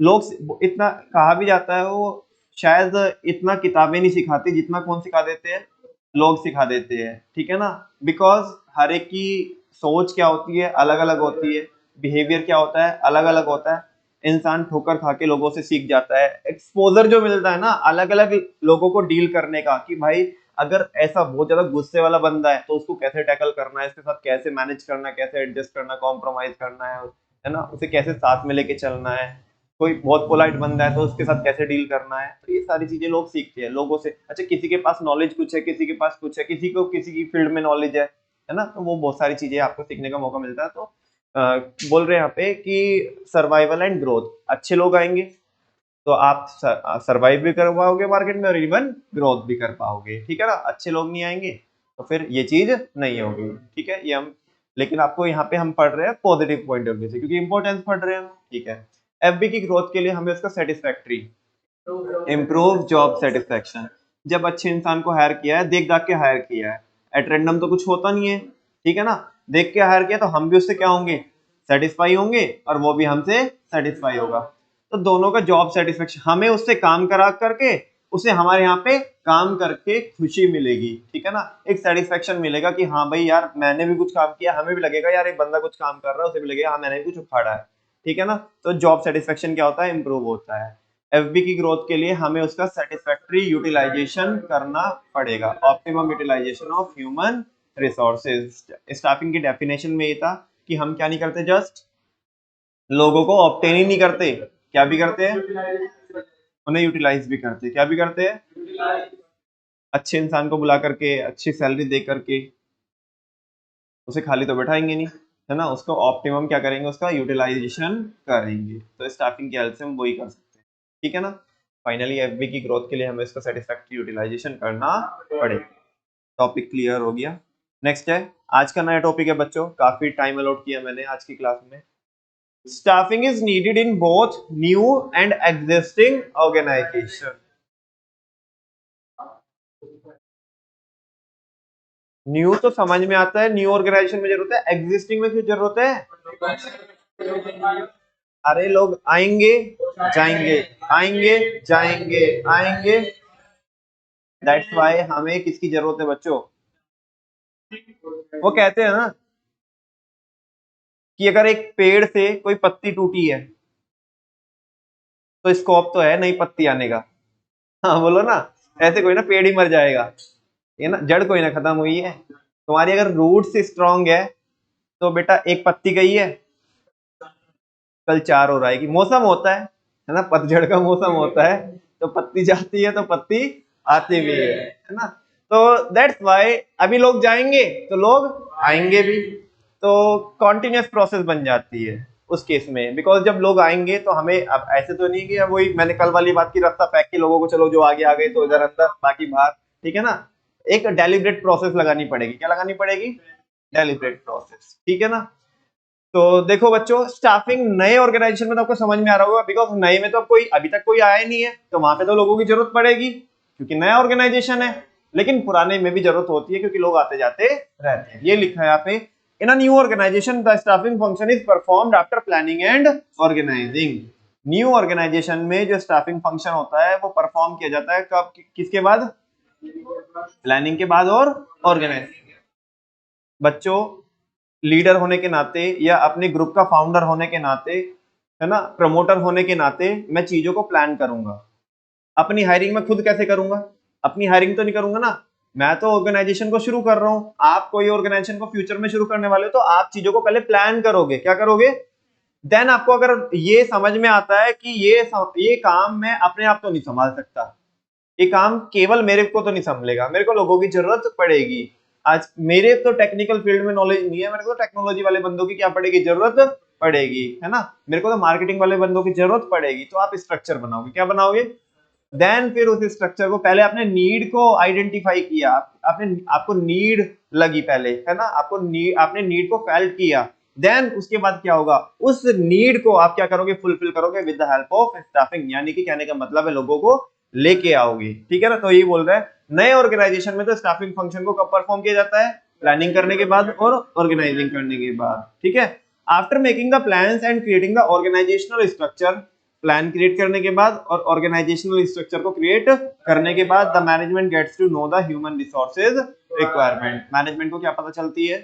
लोग इतना कहा भी जाता है वो शायद इतना किताबें नहीं सिखाती जितना कौन सिखा देते हैं, लोग सिखा देते हैं, ठीक है ना। बिकॉज हर एक की सोच क्या होती है, अलग अलग होती है, बिहेवियर क्या होता है, अलग अलग होता है। इंसान ठोकर खा के लोगों से सीख जाता है, एक्सपोजर जो मिलता है ना अलग अलग लोगों को डील करने का, कि भाई अगर ऐसा बहुत ज्यादा गुस्से वाला बंदा है तो उसको कैसे टैकल करना है, इसके साथ कैसे मैनेज करना है, कैसे एडजस्ट करना, कॉम्प्रोमाइज करना है ना, उसे कैसे साथ में लेके चलना है। कोई बहुत पोलाइट बंदा है तो उसके साथ कैसे डील करना है, तो ये सारी चीजें लोग सीखते हैं लोगों से। अच्छा, किसी के पास नॉलेज कुछ है, किसी के पास कुछ है, किसी को किसी की फील्ड में नॉलेज है ना, तो वो बहुत सारी चीजें आपको सीखने का मौका मिलता है। तो बोल रहे हैं यहाँ पे कि सर्वाइवल एंड ग्रोथ, अच्छे लोग आएंगे तो आप सरवाइव भी कर पाओगे मार्केट में और इवन ग्रोथ भी कर पाओगे, ठीक है ना। अच्छे लोग नहीं आएंगे तो फिर ये चीज नहीं होगी, ठीक है। ये हम, लेकिन आपको यहाँ पे हम पढ़ रहे हैं पॉजिटिव पॉइंट ऑफ व्यू से, क्योंकि इंपॉर्टेंस पढ़ रहे हैं, ठीक है। एफबी की ग्रोथ के लिए हमें उसका सेटिस्फैक्ट्री, इम्प्रूव जॉब सेटिस्फैक्शन। जब अच्छे इंसान को हायर किया है, देख दाख के हायर किया है, एट रैंडम तो कुछ होता नहीं है, ठीक है ना। देख के हायर किया तो हम भी उससे क्या होंगे, सेटिस्फाई होंगे, और वो भी हमसे सेटिस्फाई होगा। तो दोनों का जॉब सेटिस्फेक्शन, हमें उससे काम करा करके उसे हमारे यहाँ पे काम करके खुशी मिलेगी, ठीक है ना। एक सेटिस्फेक्शन मिलेगा कि हाँ भाई यार मैंने भी कुछ काम किया, हमें भी लगेगा यार एक बंदा कुछ काम कर रहा है, उसे भी लगेगा हाँ मैंने भी कुछ उखाड़ा है, ठीक है ना। तो जॉब सेटिस्फेक्शन क्या होता है, इंप्रूव होता है। एफबी की ग्रोथ के लिए हमें उसका सेटिस्फैक्ट्री यूटिलाइजेशन करना पड़ेगा, optimum utilization of human resources. Staffing की डेफिनेशन में ये था कि हम क्या नहीं करते, जस्ट लोगों को ऑब्टेन ही नहीं करते, क्या भी करते हैं, उन्हें यूटिलाइज भी करते हैं, क्या भी करते हैं, अच्छे इंसान को बुला करके अच्छी सैलरी दे करके उसे खाली तो बैठाएंगे नहीं, है ना। उसको ऑप्टिमम क्या करेंगे, उसका यूटिलाइजेशन करेंगे। तो स्टाफिंग की हेल्प से हम वही कर सकते हैं, ठीक है ना। फाइनली एफबी की ग्रोथ के लिए हमें इसका सेटिस्फैक्ट्री यूटिलाइजेशन करना पड़ेगा। टॉपिक क्लियर हो गया। नेक्स्ट है आज का नया टॉपिक है बच्चों, काफी टाइम अलॉट किया मैंने आज की क्लास में। Staffing is needed in both new and existing organization. New तो समझ में आता है, न्यू ऑर्गेनाइजेशन में जरूरत है, एग्जिस्टिंग में क्यों जरूरत है। अरे लोग आएंगे जाएंगे, आएंगे जाएंगे, आएंगे, दैट्स वाई हमें किसकी जरूरत है बच्चों। वो कहते हैं ना कि अगर एक पेड़ से कोई पत्ती टूटी है तो स्कोप तो है नहीं पत्ती आने का, हाँ बोलो ना। ऐसे कोई ना पेड़ ही मर जाएगा, ये ना जड़ कोई ना खत्म हुई है। तुम्हारी अगर रूट से स्ट्रांग है तो बेटा एक पत्ती गई है, कल चार और आएगी। मौसम होता है ना, पतझड़ का मौसम होता है, तो पत्ती जाती है तो पत्ती आती भी है ना। तो दैट्स वाई अभी लोग जाएंगे तो लोग आएंगे भी, तो कॉन्टिन्यूस प्रोसेस बन जाती है उस केस में। बिकॉज जब लोग आएंगे तो हमें, अब ऐसे तो नहीं कि अब वही मैंने कल वाली बात की, रास्ता फेंक के लोगों को चलो जो आगे आ गए तो इधर अंदर बाकी बाहर, ठीक है ना। एक डेलिब्रेट प्रोसेस लगानी पड़ेगी, क्या लगानी पड़ेगी, डेलिब्रेट प्रोसेस, ठीक है ना। तो देखो बच्चों, स्टाफिंग नए ऑर्गेनाइजेशन में तो आपको समझ में आ रहा होगा, बिकॉज नए में तो अब कोई अभी तक कोई आया ही नहीं है, तो वहां पे तो लोगों की जरूरत पड़ेगी क्योंकि नया ऑर्गेनाइजेशन है। लेकिन पुराने में भी जरूरत होती है क्योंकि लोग आते जाते रहते हैं। ये लिखा है यहाँ पे, in a new organisation the staffing function is performed after planning and organising. New organisation में जो स्टाफिंग फंक्शन होता है वो परफॉर्म किया जाता है कब, किसके बाद, प्लानिंग के बाद और ऑर्गेनाइजिंग। बच्चों, लीडर होने के नाते या अपने ग्रुप का फाउंडर होने के नाते, है ना, प्रमोटर होने के नाते मैं चीजों को प्लान करूंगा। अपनी हायरिंग में खुद कैसे करूंगा, अपनी हायरिंग तो नहीं करूंगा ना, मैं तो ऑर्गेनाइजेशन को शुरू कर रहा हूं। आप कोई ऑर्गेनाइजेशन को फ्यूचर में शुरू करने वाले हो तो आप चीजों को पहले प्लान करोगे, क्या करोगे, देन आपको अगर ये समझ में आता है कि ये काम मैं अपने आप तो नहीं संभाल सकता, ये काम केवल मेरे को तो नहीं संभलेगा, मेरे को लोगों की जरूरत पड़ेगी। आज मेरे तो टेक्निकल फील्ड में नॉलेज नहीं है, मेरे को तो टेक्नोलॉजी वाले बंदों की क्या पड़ेगी, जरूरत पड़ेगी, है ना। मेरे को तो मार्केटिंग वाले बंदों की जरूरत पड़ेगी, तो आप स्ट्रक्चर बनाओगे, क्या बनाओगे, देन फिर उस स्ट्रक्चर को पहले आपने नीड को आइडेंटिफाई किया, आपने आपको नीड लगी पहले, है ना, आपने नीड को फेल्ट किया, देन उसके बाद क्या होगा, उस नीड को आप क्या करोगे, फुलफिल करोगे with the help of staffing, यानी कि कहने का मतलब है लोगों को लेके आओगे, ठीक है ना। तो ये बोल रहा है नए ऑर्गेनाइजेशन में तो स्टाफिंग फंक्शन को कब परफॉर्म किया जाता है, प्लानिंग करने के बाद और ऑर्गेनाइजिंग करने के बाद, ठीक है। After making the plans and creating the organizational structure, plan create करने के बाद और ऑर्गेनाइजेशनल स्ट्रक्चर को क्रिएट करने के बाद the management gets to know the human resources requirement, management को क्या पता चलती है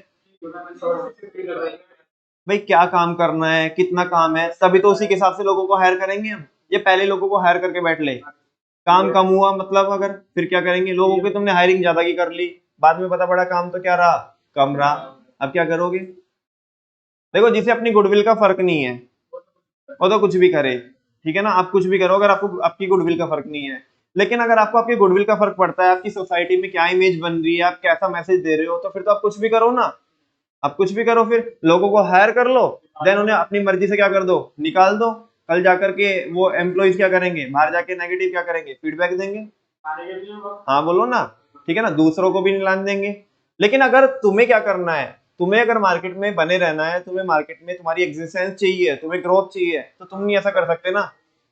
भाई क्या काम करना है, कितना काम है, तभी तो उसी के हिसाब से लोगों को हायर करेंगे हम। ये पहले लोगों को हायर करके बैठ ले, काम कम हुआ मतलब अगर फिर क्या करेंगे, लोगों की तुमने हायरिंग ज्यादा की कर ली, बाद में पता पड़ा काम तो क्या रहा, कम रहा, अब क्या करोगे। देखो जिसे अपनी गुडविल का फर्क नहीं है वो तो कुछ भी करे, ठीक है ना, आप कुछ भी करो अगर आपको आपकी गुडविल का फर्क नहीं है, लेकिन अगर आपको आपकी गुडविल का फर्क पड़ता है, आपकी सोसाइटी में क्या इमेज बन रही है, आप कैसा मैसेज दे रहे हो, तो फिर तो आप कुछ भी करो ना, आप कुछ भी करो, फिर लोगों को हायर कर लो, देन उन्हें अपनी मर्जी से क्या कर दो, निकाल दो, कल जाकर के वो एम्प्लॉइज क्या करेंगे, बाहर जाके नेगेटिव क्या करेंगे, फीडबैक देंगे, हाँ बोलो ना, ठीक है ना, दूसरों को भी निलान देंगे। लेकिन अगर तुम्हें क्या करना है, तुम्हें अगर मार्केट में बने रहना है, तुम्हें मार्केट में तुम्हारी एग्जिस्टेंस चाहिए, तुम्हें ग्रोथ चाहिए, तो तुम नहीं ऐसा कर सकते ना।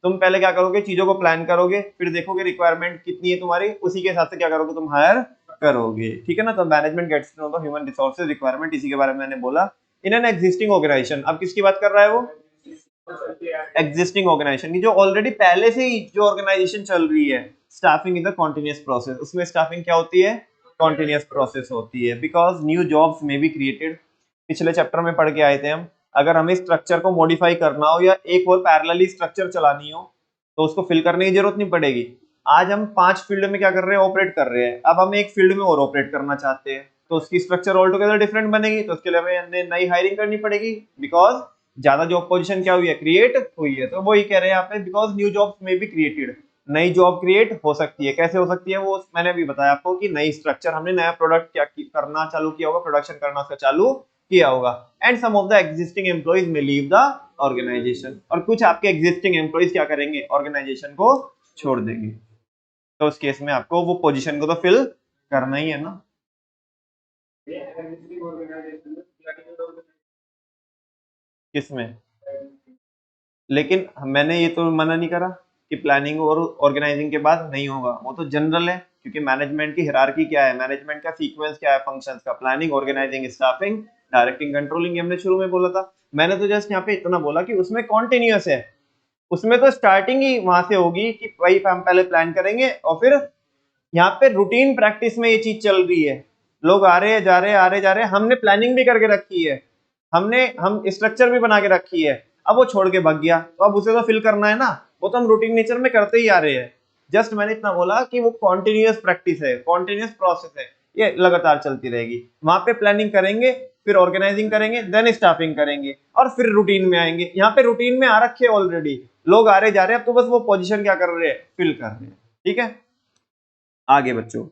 तुम पहले क्या करोगे, चीजों को प्लान करोगे, फिर देखोगे रिक्वायरमेंट कितनी है तुम्हारी, उसी के हिसाब से क्या करोगे, तुम हायर करोगे, ठीक है ना। तो management gets to know the human resources requirement, इसी के बारे में मैंने बोला। इन एन एग्जिस्टिंग ऑर्गेनाइजेशन, अब किसकी बात कर रहा है वो, एग्जिस्टिंग ऑर्गेनाइजेशन की, जो ऑलरेडी पहले से ही जो ऑर्गेनाइजेशन चल रही है। Staffing is a continuous process, उसमें स्टाफिंग क्या होती है, कॉन्टिन्यूअस प्रोसेस होती है, बिकॉज न्यू जॉब्स में बी क्रिएटेड, पिछले चैप्टर में पढ़ के आए थे हम, अगर हमें स्ट्रक्चर को मॉडिफाई करना हो या एक और पैरेलली स्ट्रक्चर चलानी हो तो उसको फिल करने की जरूरत नहीं पड़ेगी। आज हम 5 फील्ड में क्या कर रहे हैं, ऑपरेट कर रहे हैं, अब हम एक फील्ड में और ऑपरेट करना चाहते हैं, तो उसकी स्ट्रक्चर ऑल टुगेदर डिफरेंट बनेगी, तो उसके लिए हमें नई हायरिंग करनी पड़ेगी, बिकॉज ज्यादा जॉब पोजीशन क्या हुई है, क्रिएट हुई है। तो वो ही कह रहे हैं यहाँ पे, बिकॉज न्यू जॉब्स में भी क्रिएटेड, नई जॉब क्रिएट हो सकती है, कैसे हो सकती है, वो मैंने अभी बताया आपको कि नई स्ट्रक्चर, हमने नया प्रोडक्ट क्या करना चालू किया होगा, प्रोडक्शन करना उसका चालू किया होगा, and some of the existing employees may leave the organization, और कुछ आपके एग्जिस्टिंग एम्प्लॉइज क्या करेंगे, ऑर्गेनाइजेशन को छोड़ देंगे, तो उस केस में आपको वो पोजीशन को तो फिल करना ही है ना। किसमें, लेकिन मैंने ये तो मना नहीं करा कि प्लानिंग और ऑर्गेनाइजिंग के बाद नहीं होगा, वो तो जनरल है, क्योंकि मैनेजमेंट की हिरार्की क्या है, मैनेजमेंट का सीक्वेंस क्या है, फंक्शंस का, planning, organizing, staffing, directing, controlling, हमने शुरू में बोला था। मैंने तो जस्ट यहाँ पे इतना बोला कि उसमें कॉन्टिन्यूअस है, उसमें तो स्टार्टिंग ही वहां से होगी कि भाई हम पहले प्लान करेंगे और फिर यहाँ पे रूटीन प्रैक्टिस में ये चीज चल रही है, लोग आ रहे हैं जा रहे हैं, आ रहे जा रहे हैं, हमने प्लानिंग भी करके रखी है, हम स्ट्रक्चर भी बना के रखी है, अब वो छोड़ के भाग गया तो अब उसे तो फिल करना है ना, वो तो हम रूटीन नेचर में करते ही आ रहे हैं। जस्ट मैंने इतना बोला कि वो कॉन्टिन्यूअस प्रैक्टिस है, कॉन्टिन्यूअस प्रोसेस है, ये लगातार चलती रहेगी, वहां पे प्लानिंग करेंगे, फिर ऑर्गेनाइजिंग करेंगे, देन स्टाफिंग करेंगे, और फिर रूटीन में आएंगे। यहाँ पे रूटीन में आ रखे ऑलरेडी, लोग आ रहे जा रहे हैं, अब तो बस वो पोजीशन क्या कर रहे हैं, फिल कर रहे हैं, ठीक है। आगे बच्चों,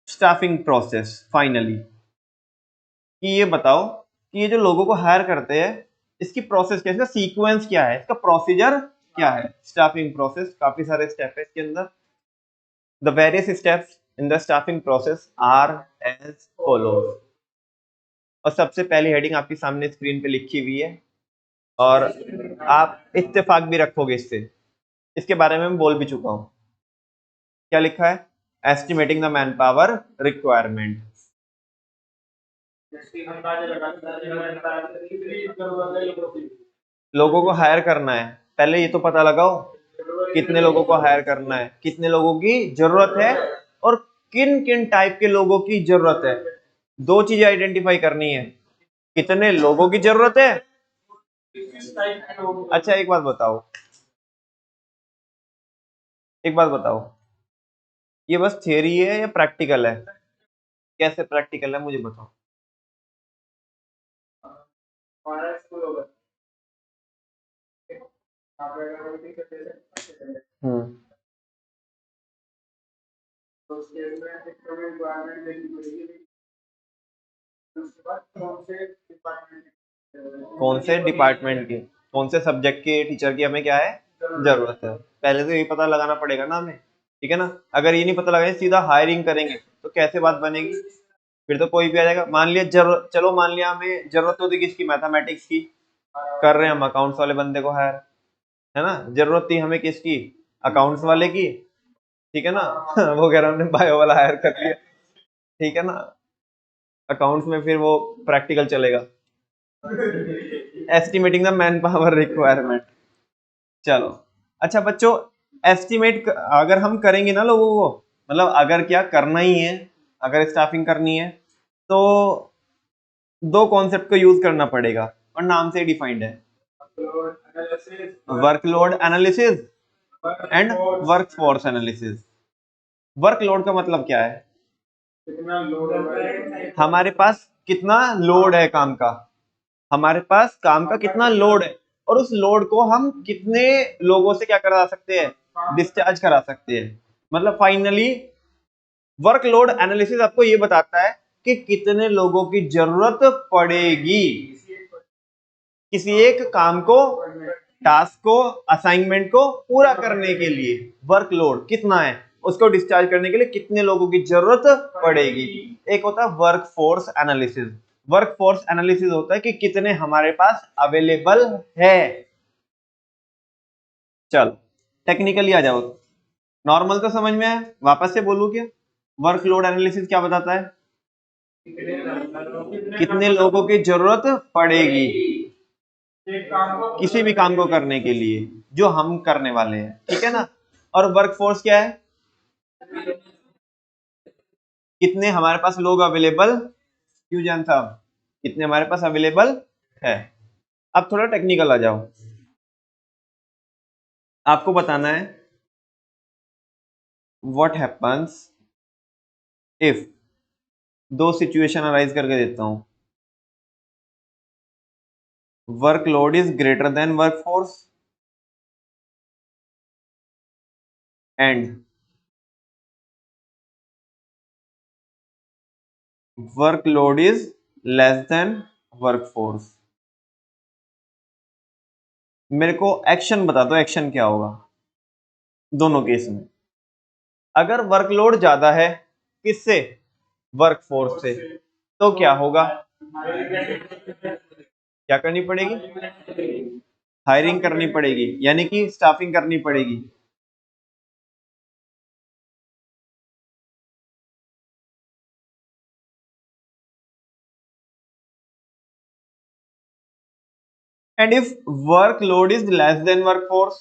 स्टाफिंग प्रोसेस फाइनली, कि ये बताओ कि ये जो लोगों को हायर करते हैं इसकी प्रोसेस क्या है, इसका सीक्वेंस क्या है, इसका प्रोसीजर क्या है। स्टाफिंग प्रोसेस काफी सारे स्टेप है इसके अंदर, the various steps in the staffing process are as follows, और सबसे पहली हेडिंग आपके सामने स्क्रीन पे लिखी हुई है, और आप इत्तेफाक भी रखोगे इससे, इसके बारे में मैं बोल भी चुका हूं, क्या लिखा है, estimating the manpower requirement, लोगों को हायर करना है, पहले ये तो पता लगाओ कितने लोगों को हायर करना है, कितने लोगों की जरूरत है, और किन किन टाइप के लोगों की जरूरत है, दो चीजें आइडेंटिफाई करनी है, कितने लोगों की जरूरत है। अच्छा एक बात बताओ, एक बात बताओ, ये बस थियरी है या प्रैक्टिकल है, कैसे प्रैक्टिकल है मुझे बताओ। हम्म, कौन से डिपार्टमेंट की, कौन से सब्जेक्ट के टीचर की हमें क्या है जरूरत है, पहले तो यही पता लगाना पड़ेगा ना हमें। ठीक है ना। अगर ये नहीं पता लगा सीधा हायरिंग करेंगे तो कैसे बात बनेगी, फिर तो कोई भी आ जाएगा। मान लिया चलो मान लिया हमें जरूरत होती किसकी, मैथमेटिक्स की, कर रहे हैं हम अकाउंट्स वाले बंदे को हायर, है ना। जरूरत थी हमें किसकी, अकाउंट्स वाले की, ठीक है ना। वो कह रहा हमने बायो वाला हायर कर लिया, ठीक है ना। अकाउंट्स में फिर वो प्रैक्टिकल चलेगा, estimating the manpower requirement. चलो अच्छा बच्चों, एस्टिमेट अगर हम करेंगे ना लोगों को, मतलब अगर क्या करना ही है, अगर स्टाफिंग करनी है तो दो कॉन्सेप्ट को यूज करना पड़ेगा और नाम से डिफाइंड है, workload analysis and workforce analysis. Workload का मतलब क्या है, कितना लोड है हमारे पास, कितना लोड है काम का, हमारे पास काम का कितना लोड है, और उस लोड को हम कितने लोगों से क्या करा सकते हैं, डिस्चार्ज करा सकते हैं। मतलब फाइनली वर्कलोड एनालिसिस आपको ये बताता है कि कितने लोगों की जरूरत पड़ेगी किसी एक काम को, टास्क को, असाइनमेंट को पूरा करने के लिए। वर्कलोड कितना है, उसको डिस्चार्ज करने के लिए कितने लोगों की जरूरत पड़ेगी। एक होता है वर्कफोर्स एनालिसिस। वर्कफोर्स एनालिसिस होता है कि कितने हमारे पास अवेलेबल है। चल टेक्निकली आ जाओ, नॉर्मल तो समझ में आया, वापस से बोलूं क्या। वर्कलोड एनालिसिस क्या बताता है, कितने लोगों की जरूरत पड़ेगी किसी भी काम को करने के लिए जो हम करने वाले हैं, ठीक है ना। और वर्कफोर्स क्या है, कितने हमारे पास लोग अवेलेबल, क्यों जान साहब, कितने हमारे पास अवेलेबल है। अब थोड़ा टेक्निकल आ जाओ, आपको बताना है व्हाट हैपन्स इफ, दो सिचुएशन अराइज करके देता हूं। Workload is greater than workforce and workload is less than workforce. मेरे को एक्शन बता दो, एक्शन क्या होगा दोनों केस में। अगर वर्कलोड ज्यादा है किससे, वर्कफोर्स से, तो क्या होगा, क्या करनी पड़ेगी, हायरिंग करनी पड़ेगी, यानी कि स्टाफिंग करनी पड़ेगी। And if workload is less than workforce,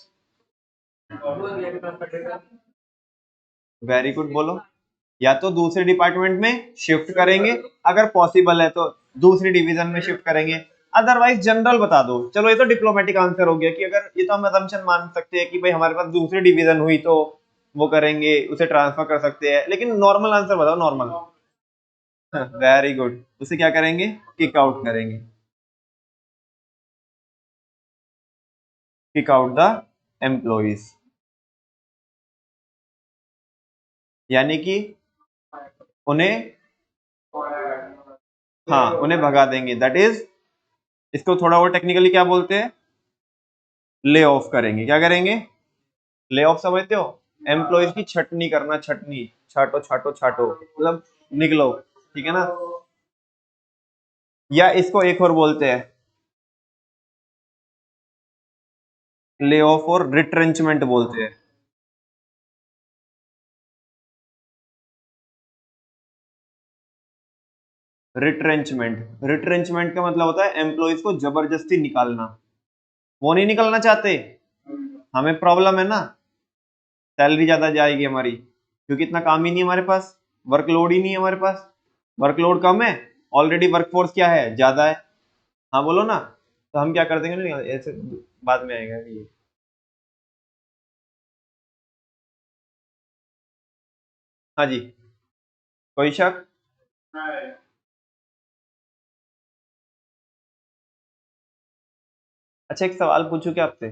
very good बोलो, या तो दूसरे डिपार्टमेंट में शिफ्ट करेंगे, अगर पॉसिबल है तो दूसरी डिवीजन में शिफ्ट करेंगे, अदरवाइज जनरल बता दो। चलो ये तो डिप्लोमेटिक आंसर हो गया कि अगर, ये तो हम असम्पशन मान सकते हैं कि भाई हमारे पास दूसरी डिवीजन हुई तो वो करेंगे, उसे ट्रांसफर कर सकते हैं, लेकिन नॉर्मल आंसर बताओ, नॉर्मल। वेरी गुड, उसे क्या करेंगे, किक आउट करेंगे, किक आउट द एम्प्लॉइज, यानी कि उन्हें, हाँ उन्हें भगा देंगे, दैट इज, इसको थोड़ा और टेक्निकली क्या बोलते हैं, ले ऑफ करेंगे। क्या करेंगे, ले ऑफ, समझते हो, एम्प्लॉयज की छटनी करना, छटनी, छाटो छाटो छाटो, मतलब निकलो, ठीक है ना। या इसको एक और बोलते हैं ले ऑफ और रिट्रेंचमेंट बोलते हैं। रिट्रेंचमेंट, रिट्रेंचमेंट का मतलब होता है एम्प्लॉयज को जबरदस्ती निकालना, वो नहीं निकलना चाहते, हमें प्रॉब्लम है ना, सैलरी ज्यादा जाएगी हमारी, क्योंकि इतना काम ही नहीं है हमारे पास, वर्कलोड ही नहीं है हमारे पास, वर्कलोड कम है, ऑलरेडी वर्कफोर्स क्या है, ज्यादा है। हाँ बोलो ना, तो हम क्या कर देंगे ना, ऐसे बाद में आएगा ये। हाँ जी, कोई शक। अच्छा एक सवाल पूछूं क्या आपसे,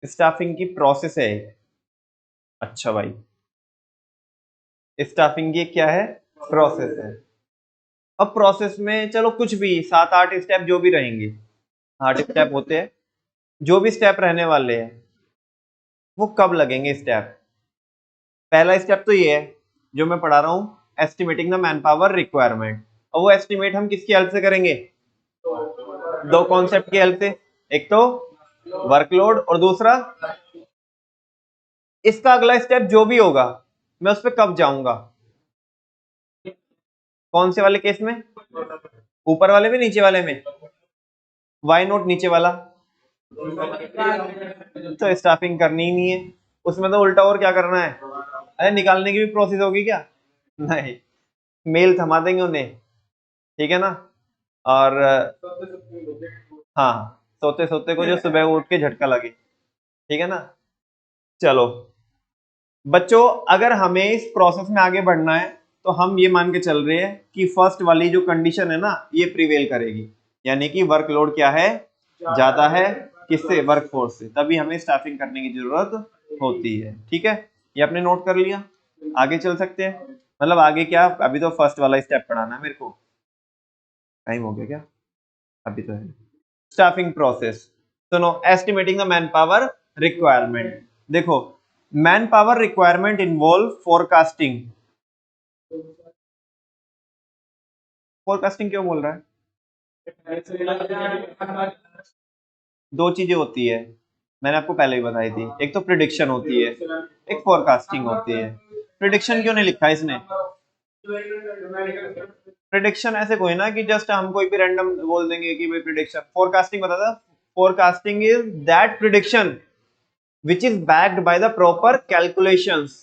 स्टाफिंग की प्रोसेस है एक। अच्छा भाई, स्टाफिंग की क्या है, प्रोसेस है। अब प्रोसेस में चलो कुछ भी 7-8 स्टेप जो भी रहेंगे, 8 स्टेप होते हैं, जो भी स्टेप रहने वाले हैं, वो कब लगेंगे स्टेप। पहला स्टेप तो ये है जो मैं पढ़ा रहा हूं, estimating the manpower requirement. और वो एस्टिमेट हम किसकी हेल्प से करेंगे, दो कॉन्सेप्ट की हेल्प से, एक तो वर्कलोड और दूसरा, इसका अगला स्टेप जो भी होगा मैं उस पर कब जाऊंगा, कौन से वाले केस में, ऊपर वाले में नीचे वाले में, वाई नोट नीचे वाला, तो स्टाफिंग करनी ही नहीं है उसमें, तो उल्टा और क्या करना है, अरे निकालने की भी प्रोसेस होगी क्या, नहीं, मेल थमा देंगे उन्हें, ठीक है ना। और हाँ, सोते सोते को जो सुबह उठ के झटका लगे, ठीक है ना। चलो बच्चों, अगर हमें इस प्रोसेस में आगे बढ़ना है तो हम ये मान के चल रहे हैं कि फर्स्ट वाली जो कंडीशन है ना ये प्रिवेल करेगी, यानी कि वर्कलोड क्या है, ज्यादा है, किससे, वर्कफोर्स से, तभी हमें स्टाफिंग करने की जरूरत होती है। ठीक है, ये आपने नोट कर लिया, आगे चल सकते हैं। मतलब आगे क्या, अभी तो फर्स्ट वाला स्टेप पढ़ाना है मेरे को, टाइम हो गया क्या, अभी तो है। स्टाफिंग प्रोसेस, सुनो, estimating the manpower requirement. देखो, manpower requirement involve forecasting. Forecasting क्यों बोल रहा है, दो चीजें होती है, मैंने आपको पहले ही बताई थी, एक तो प्रिडिक्शन होती है, एक फोरकास्टिंग होती है। प्रिडिक्शन क्यों नहीं लिखा इसने, प्रिडिक्शन ऐसे कोई ना कि जस्ट हम कोई भी रैंडम बोल देंगे कि भाई प्रिडिक्शन, फोरकास्टिंग बता था, forecasting is that prediction which is backed by the proper calculations।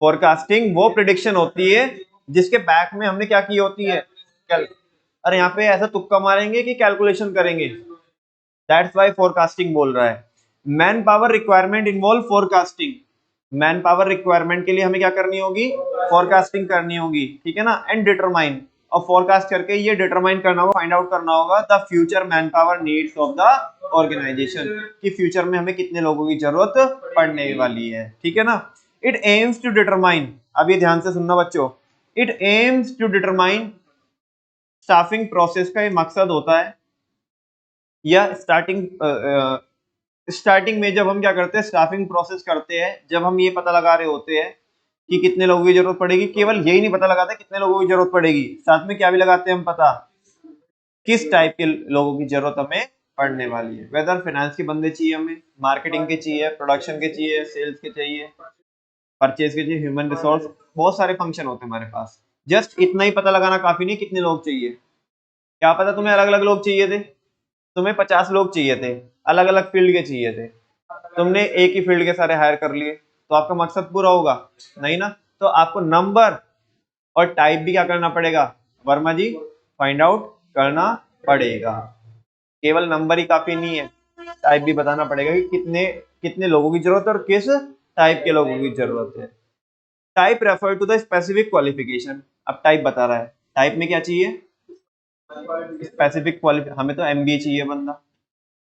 Forecasting वो प्रिडिक्शन होती है जिसके बैक में हमने क्या की होती है, अरे यहाँ पे ऐसा तुक्का मारेंगे कि कैलकुलेशन करेंगे, दैट्स वाई फोरकास्टिंग बोल रहा है। Man power requirement involve forecasting, man power requirement के लिए हमें क्या करनी होगी, फोरकास्टिंग करनी होगी, ठीक है ना। एंड डिटरमाइन, और फोरकास्ट करके ये डिटरमाइन करना होगा, फाइंड आउट करना होगा the future man power needs of the organization, कि फ्यूचर में हमें कितने लोगों की जरूरत पड़ने वाली है, ठीक है ना। इट एम्स टू डिटरमाइन, अब ये ध्यान से सुनना बच्चों, it aims to determine, staffing process का ये मकसद होता है, या स्टार्टिंग में जब हम क्या करते हैं, स्टाफिंग प्रोसेस करते हैं, जब हम ये पता लगा रहे होते हैं कि कितने लोगों की जरूरत पड़ेगी, केवल यही नहीं पता लगाते कितने लोगों की जरूरत पड़ेगी, साथ में क्या भी लगाते हैं हम, पता किस टाइप के लोगों की जरूरत हमें पड़ने वाली है, वेदर फाइनेंस के बंदे चाहिए हमें, मार्केटिंग के चाहिए, प्रोडक्शन के चाहिए, सेल्स के चाहिए, परचेज के चाहिए, ह्यूमन रिसोर्स, बहुत सारे फंक्शन होते हैं हमारे पास। जस्ट इतना ही पता लगाना काफी नहीं कितने लोग चाहिए, क्या पता तुम्हें अलग अलग लोग चाहिए थे, तुम्हें 50 लोग चाहिए थे, अलग अलग फील्ड के चाहिए थे, तुमने एक ही फील्ड के सारे हायर कर लिए, तो आपका मकसद पूरा होगा नहीं ना। तो आपको नंबर और टाइप भी क्या करना पड़ेगा वर्मा जी, फाइंड आउट करना पड़ेगा, केवल नंबर ही काफी नहीं है, टाइप भी बताना पड़ेगा कि कितने कितने लोगों की जरूरत है और किस टाइप के लोगों की जरूरत है। Type refer to the specific qualification, अब टाइप बता रहा है, टाइप में क्या चाहिए, स्पेसिफिक क्वालिफिकेशन, हमें तो एमबीए चाहिए बंदा,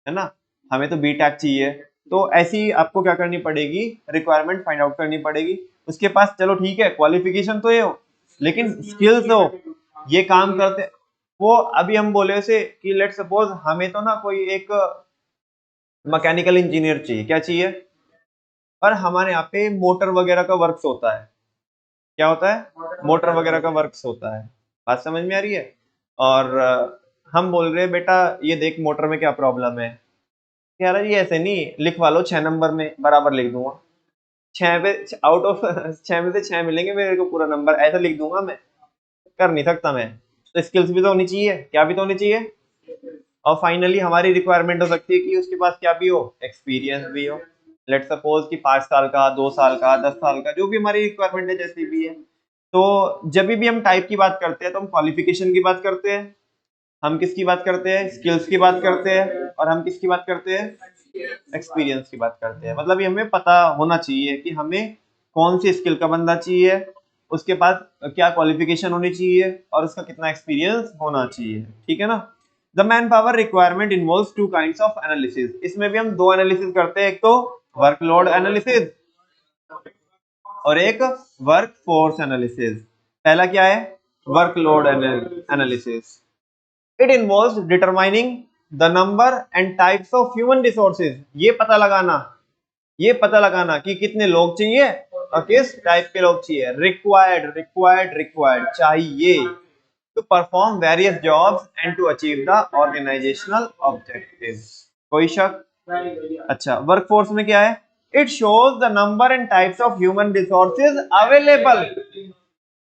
है ना, हमें तो बीटेक चाहिए, तो ऐसी आपको क्या करनी पड़ेगी, रिक्वायरमेंट फाइंड आउट करनी पड़ेगी। उसके पास चलो ठीक है क्वालिफिकेशन तो ये हो, लेकिन स्किल्स हो, ये काम करते, वो अभी हम बोले से कि लेट सपोज हमें तो ना कोई एक मैकेनिकल इंजीनियर चाहिए, क्या चाहिए, पर हमारे यहाँ पे मोटर वगैरह का वर्क्स होता है, क्या होता है, मोटर वगैरह का वर्क्स होता है, बात समझ में आ रही है। और हम बोल रहे हैं बेटा ये देख मोटर में क्या प्रॉब्लम है, कह रहा है ये ऐसे नहीं, लिखवा लो 6 नंबर में बराबर लिख दूंगा, 6 पे आउट ऑफ 6 में से 6 मिलेंगे मेरे को पूरा नंबर, ऐसा लिख दूंगा मैं, कर नहीं सकता मैं, तो स्किल्स भी तो होनी चाहिए, क्या भी तो होनी चाहिए। और फाइनली हमारी रिक्वायरमेंट हो सकती है कि उसके पास क्या भी हो, एक्सपीरियंस भी हो, लेट सपोज कि 5 साल का, 2 साल का, 10 साल का, जो भी हमारी रिक्वायरमेंट है जैसी भी है। तो जब भी हम टाइप की बात करते हैं तो हम क्वालिफिकेशन की बात करते हैं, हम किसकी बात करते हैं, स्किल्स की बात करते हैं, और हम किसकी बात करते हैं, एक्सपीरियंस की बात करते हैं। मतलब ये हमें पता होना चाहिए कि हमें कौन सी स्किल का बंदा चाहिए, उसके पास क्या क्वालिफिकेशन होनी चाहिए, और उसका कितना एक्सपीरियंस होना चाहिए, ठीक है ना। The manpower requirement involves two kinds of analysis, इसमें भी हम दो एनालिसिस करते हैं, एक तो वर्कलोड एनालिसिस और एक वर्क फोर्स एनालिसिस। पहला क्या है, workload analysis, it involves determining the number and types of human resources, ये पता लगाना ये पता लगाना कि कितने लोग चाहिए और किस टाइप के लोग चाहिए। रिक्वायर्ड रिक्वायर्ड रिक्वायर्ड, चाहिए to perform various jobs and to achieve the organizational objective. कोई शक? अच्छा, वर्कफोर्स में क्या है? It shows the number and types of human resources available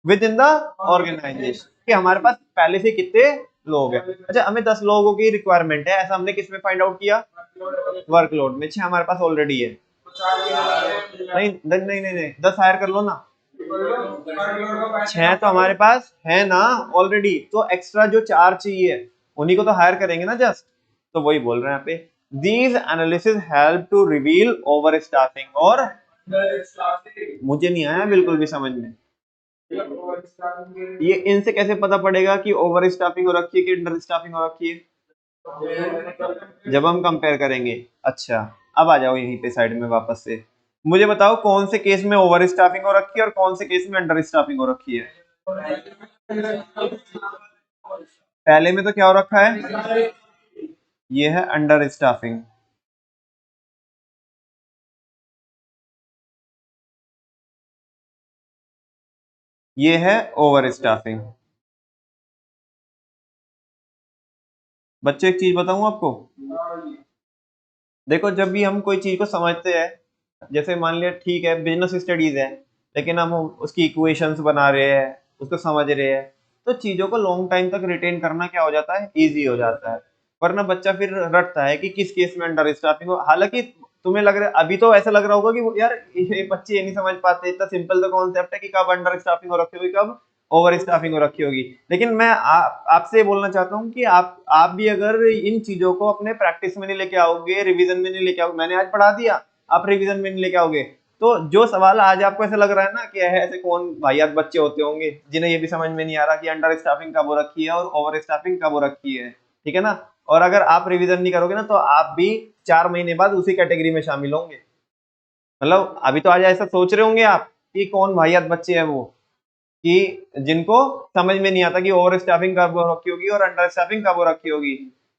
within the organization, कि हमारे पास पहले से कितने लोग हैं। अच्छा, हमें 10 लोगों की रिक्वायरमेंट है, ऐसा हमने किस में फाइंड आउट किया? वर्कलोड में। 6 हमारे पास ऑलरेडी है। नहीं नहीं नहीं नहीं, 10 हायर कर लो ना। 6 तो हमारे पास है ना ऑलरेडी, तो एक्स्ट्रा जो 4 चाहिए उन्हीं को तो हायर करेंगे ना जस्ट। तो वही बोल रहे हैं यहाँ पे, these analysis help to reveal overstaffing और, मुझे नहीं आया बिल्कुल भी समझ में, ये इनसे कैसे पता पड़ेगा कि ओवर स्टाफिंग हो रखी है कि अंडर स्टाफिंग हो रखी है? जब हम कंपेयर करेंगे। अच्छा, अब आ जाओ यहीं पे साइड में वापस से, मुझे बताओ कौन से केस में ओवर स्टाफिंग हो रखी है और कौन से केस में अंडर स्टाफिंग हो रखी है? पहले में तो क्या हो रखा है? ये है अंडर स्टाफिंग। ये है ओवर स्टाफिंग। बच्चों एक चीज बताऊं आपको, देखो जब भी हम कोई चीज को समझते हैं, जैसे मान लिया ठीक है बिजनेस स्टडीज है, लेकिन हम उसकी इक्वेशंस बना रहे हैं, उसको समझ रहे हैं, तो चीजों को लॉन्ग टाइम तक रिटेन करना क्या हो जाता है? इजी हो जाता है। वरना बच्चा फिर रटता है कि किस केस में अंडर स्टाफिंग हो। हालांकि तुम्हें लग रहा है अभी तो ऐसा लग रहा होगा कि यार ये बच्चे ये नहीं समझ पाते, इतना सिंपल तो कॉन्सेप्ट है कि कब अंडर स्टाफिंग हो रखी होगी कब ओवर स्टाफिंग हो रखी होगी। लेकिन मैं आपसे बोलना चाहता हूँ कि आप भी अगर इन चीजों को अपने प्रैक्टिस में नहीं लेके आओगे, रिवीजन में नहीं लेके आओगे, मैंने आज पढ़ा दिया, आप रिवीजन में नहीं लेके आओगे, तो जो सवाल आज आपको ऐसा लग रहा है ना कि ऐसे कौन वाहियात बच्चे होते होंगे जिन्हें ये भी समझ में नहीं आ रहा कि अंडर स्टाफिंग कब हो रखी है और ओवर स्टाफिंग कब हो रखी है, ठीक है ना? और अगर आप रिवीजन नहीं करोगे ना तो आप भी 4 महीने बाद उसी कैटेगरी में शामिल होंगे। मतलब अभी तो आज ऐसा सोच रहे होंगे आप कि कौन वाहियात बच्चे हैं वो, कि जिनको समझ में नहीं आता कि ओवर स्टाफिंग कब हो रखी होगी और अंडर स्टाफिंग कब हो रखी होगी।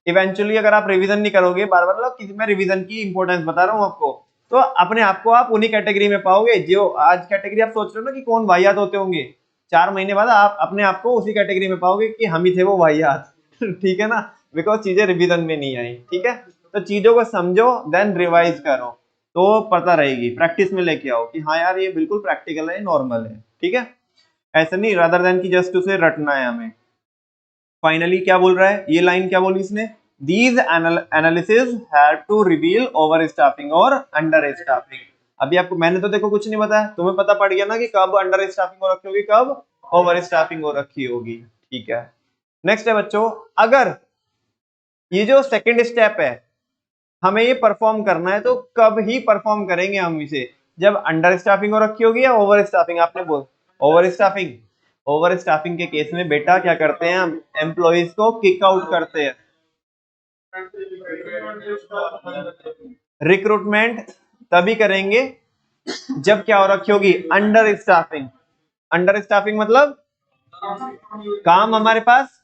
इवेंचुअली अगर आप रिवीजन नहीं करोगे बार बार, मतलब किसी में रिवीजन की इंपॉर्टेंस बता रहा हूँ आपको, तो अपने आप को आप उन्हीं कैटेगरी में पाओगे जो आज कैटेगरी आप सोच रहे हो ना कि कौन वाहियात होते होंगे, 4 महीने बाद आप अपने आप को उसी कैटेगरी में पाओगे कि हम ही थे वो वाहियात। ठीक है ना? बिकॉज चीजें रिवीजन में नहीं आई। ठीक है, तो चीजों को समझो देन रिवाइज करो, तो पता रहेगी, प्रैक्टिस में लेके आओ कि हाँ यार ये बिल्कुल प्रैक्टिकल है, नॉर्मल है। ठीक है, ऐसा नहीं रादर देन की जस्ट उसे रटना है हमें। फाइनली क्या बोल रहा है, ये लाइन क्या बोली इसने, these analysis have to reveal overstaffing और अंडर स्टाफिंग। अभी आपको मैंने तो देखो कुछ नहीं बताया, तुम्हें पता पड़ गया ना कि कब अंडर स्टाफिंग हो रखी होगी कब ओवर स्टाफिंग हो रखी होगी। ठीक है, नेक्स्ट है बच्चों, अगर ये जो सेकंड स्टेप है हमें ये परफॉर्म करना है तो कब ही परफॉर्म करेंगे हम इसे, जब अंडर स्टाफिंग हो रखी होगी या ओवर स्टाफिंग? आपने बोल ओवर स्टाफिंग। ओवर स्टाफिंग के केस में बेटा क्या करते हैं हम, एम्प्लॉइज को किक आउट करते हैं। रिक्रूटमेंट तभी करेंगे जब क्या हो रखी होगी, अंडर स्टाफिंग। अंडर स्टाफिंग मतलब काम हमारे पास,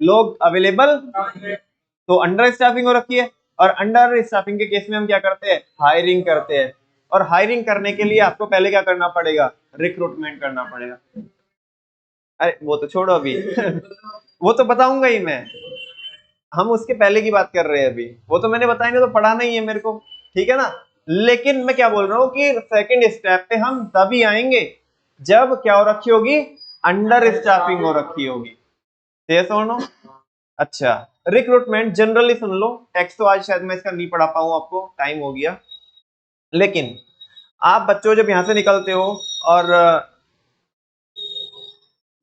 लोग अवेलेबल, तो अंडर स्टाफिंग हो रखी है। और अंडर स्टाफिंग के केस में हम क्या करते हैं, हायरिंग करते हैं। और हायरिंग करने के लिए आपको पहले क्या करना पड़ेगा, रिक्रूटमेंट करना पड़ेगा। अरे वो तो छोड़ो अभी वो तो बताऊंगा ही मैं, हम उसके पहले की बात कर रहे हैं अभी, वो तो मैंने बताया नहीं, तो पढ़ाना ही है मेरे को। ठीक है ना? लेकिन मैं क्या बोल रहा हूँ कि सेकंड स्टेप पे हम तभी आएंगे जब क्या हो रखी होगी, अंडर स्टाफिंग हो रखी होगी। सुनो, अच्छा, रिक्रूटमेंट जनरली सुन लो, टेक्स्ट तो आज शायद मैं इसका नहीं पढ़ा पाऊं, आपको टाइम हो गया। लेकिन आप बच्चों जब यहां से निकलते हो और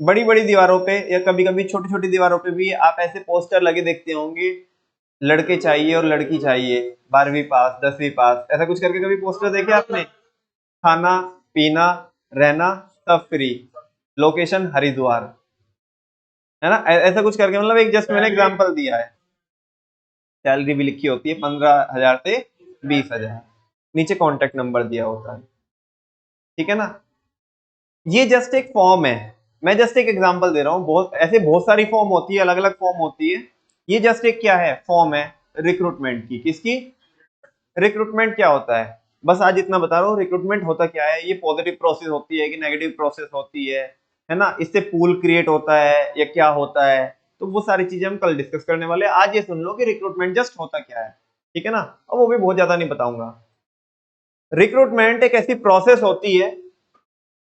बड़ी बड़ी दीवारों पे या कभी कभी छोटी छोटी दीवारों पे भी आप ऐसे पोस्टर लगे देखते होंगे, लड़के चाहिए और लड़की चाहिए, 12वीं पास 10वीं पास, ऐसा कुछ करके कभी पोस्टर देखे आपने? खाना पीना रहना सब फ्री, लोकेशन हरिद्वार, है ना? ऐसा कुछ करके, मतलब एक जस्ट मैंने एग्जांपल दिया है। सैलरी भी लिखी होती है 15,000 से 20,000, नीचे कॉन्टेक्ट नंबर दिया होता है। ठीक है ना? ये जस्ट एक फॉर्म है, मैं जस्ट एक एग्जांपल दे रहा हूँ, बहुत ऐसे बहुत सारी फॉर्म होती है, अलग अलग फॉर्म होती है। ये जस्ट एक क्या है, फॉर्म है रिक्रूटमेंट की। किसकी? रिक्रूटमेंट क्या होता है, बस आज इतना बता रहा हूँ रिक्रूटमेंट होता क्या है, ये पॉजिटिव प्रोसेस होती है कि नेगेटिव प्रोसेस होती है ना, इससे पूल क्रिएट होता है या क्या होता है, तो वो सारी चीजें हम कल डिस्कस करने वाले हैं। आज ये सुन लो कि रिक्रूटमेंट जस्ट होता क्या है, ठीक है ना, और वो भी बहुत ज्यादा नहीं बताऊंगा। रिक्रूटमेंट एक ऐसी प्रोसेस होती है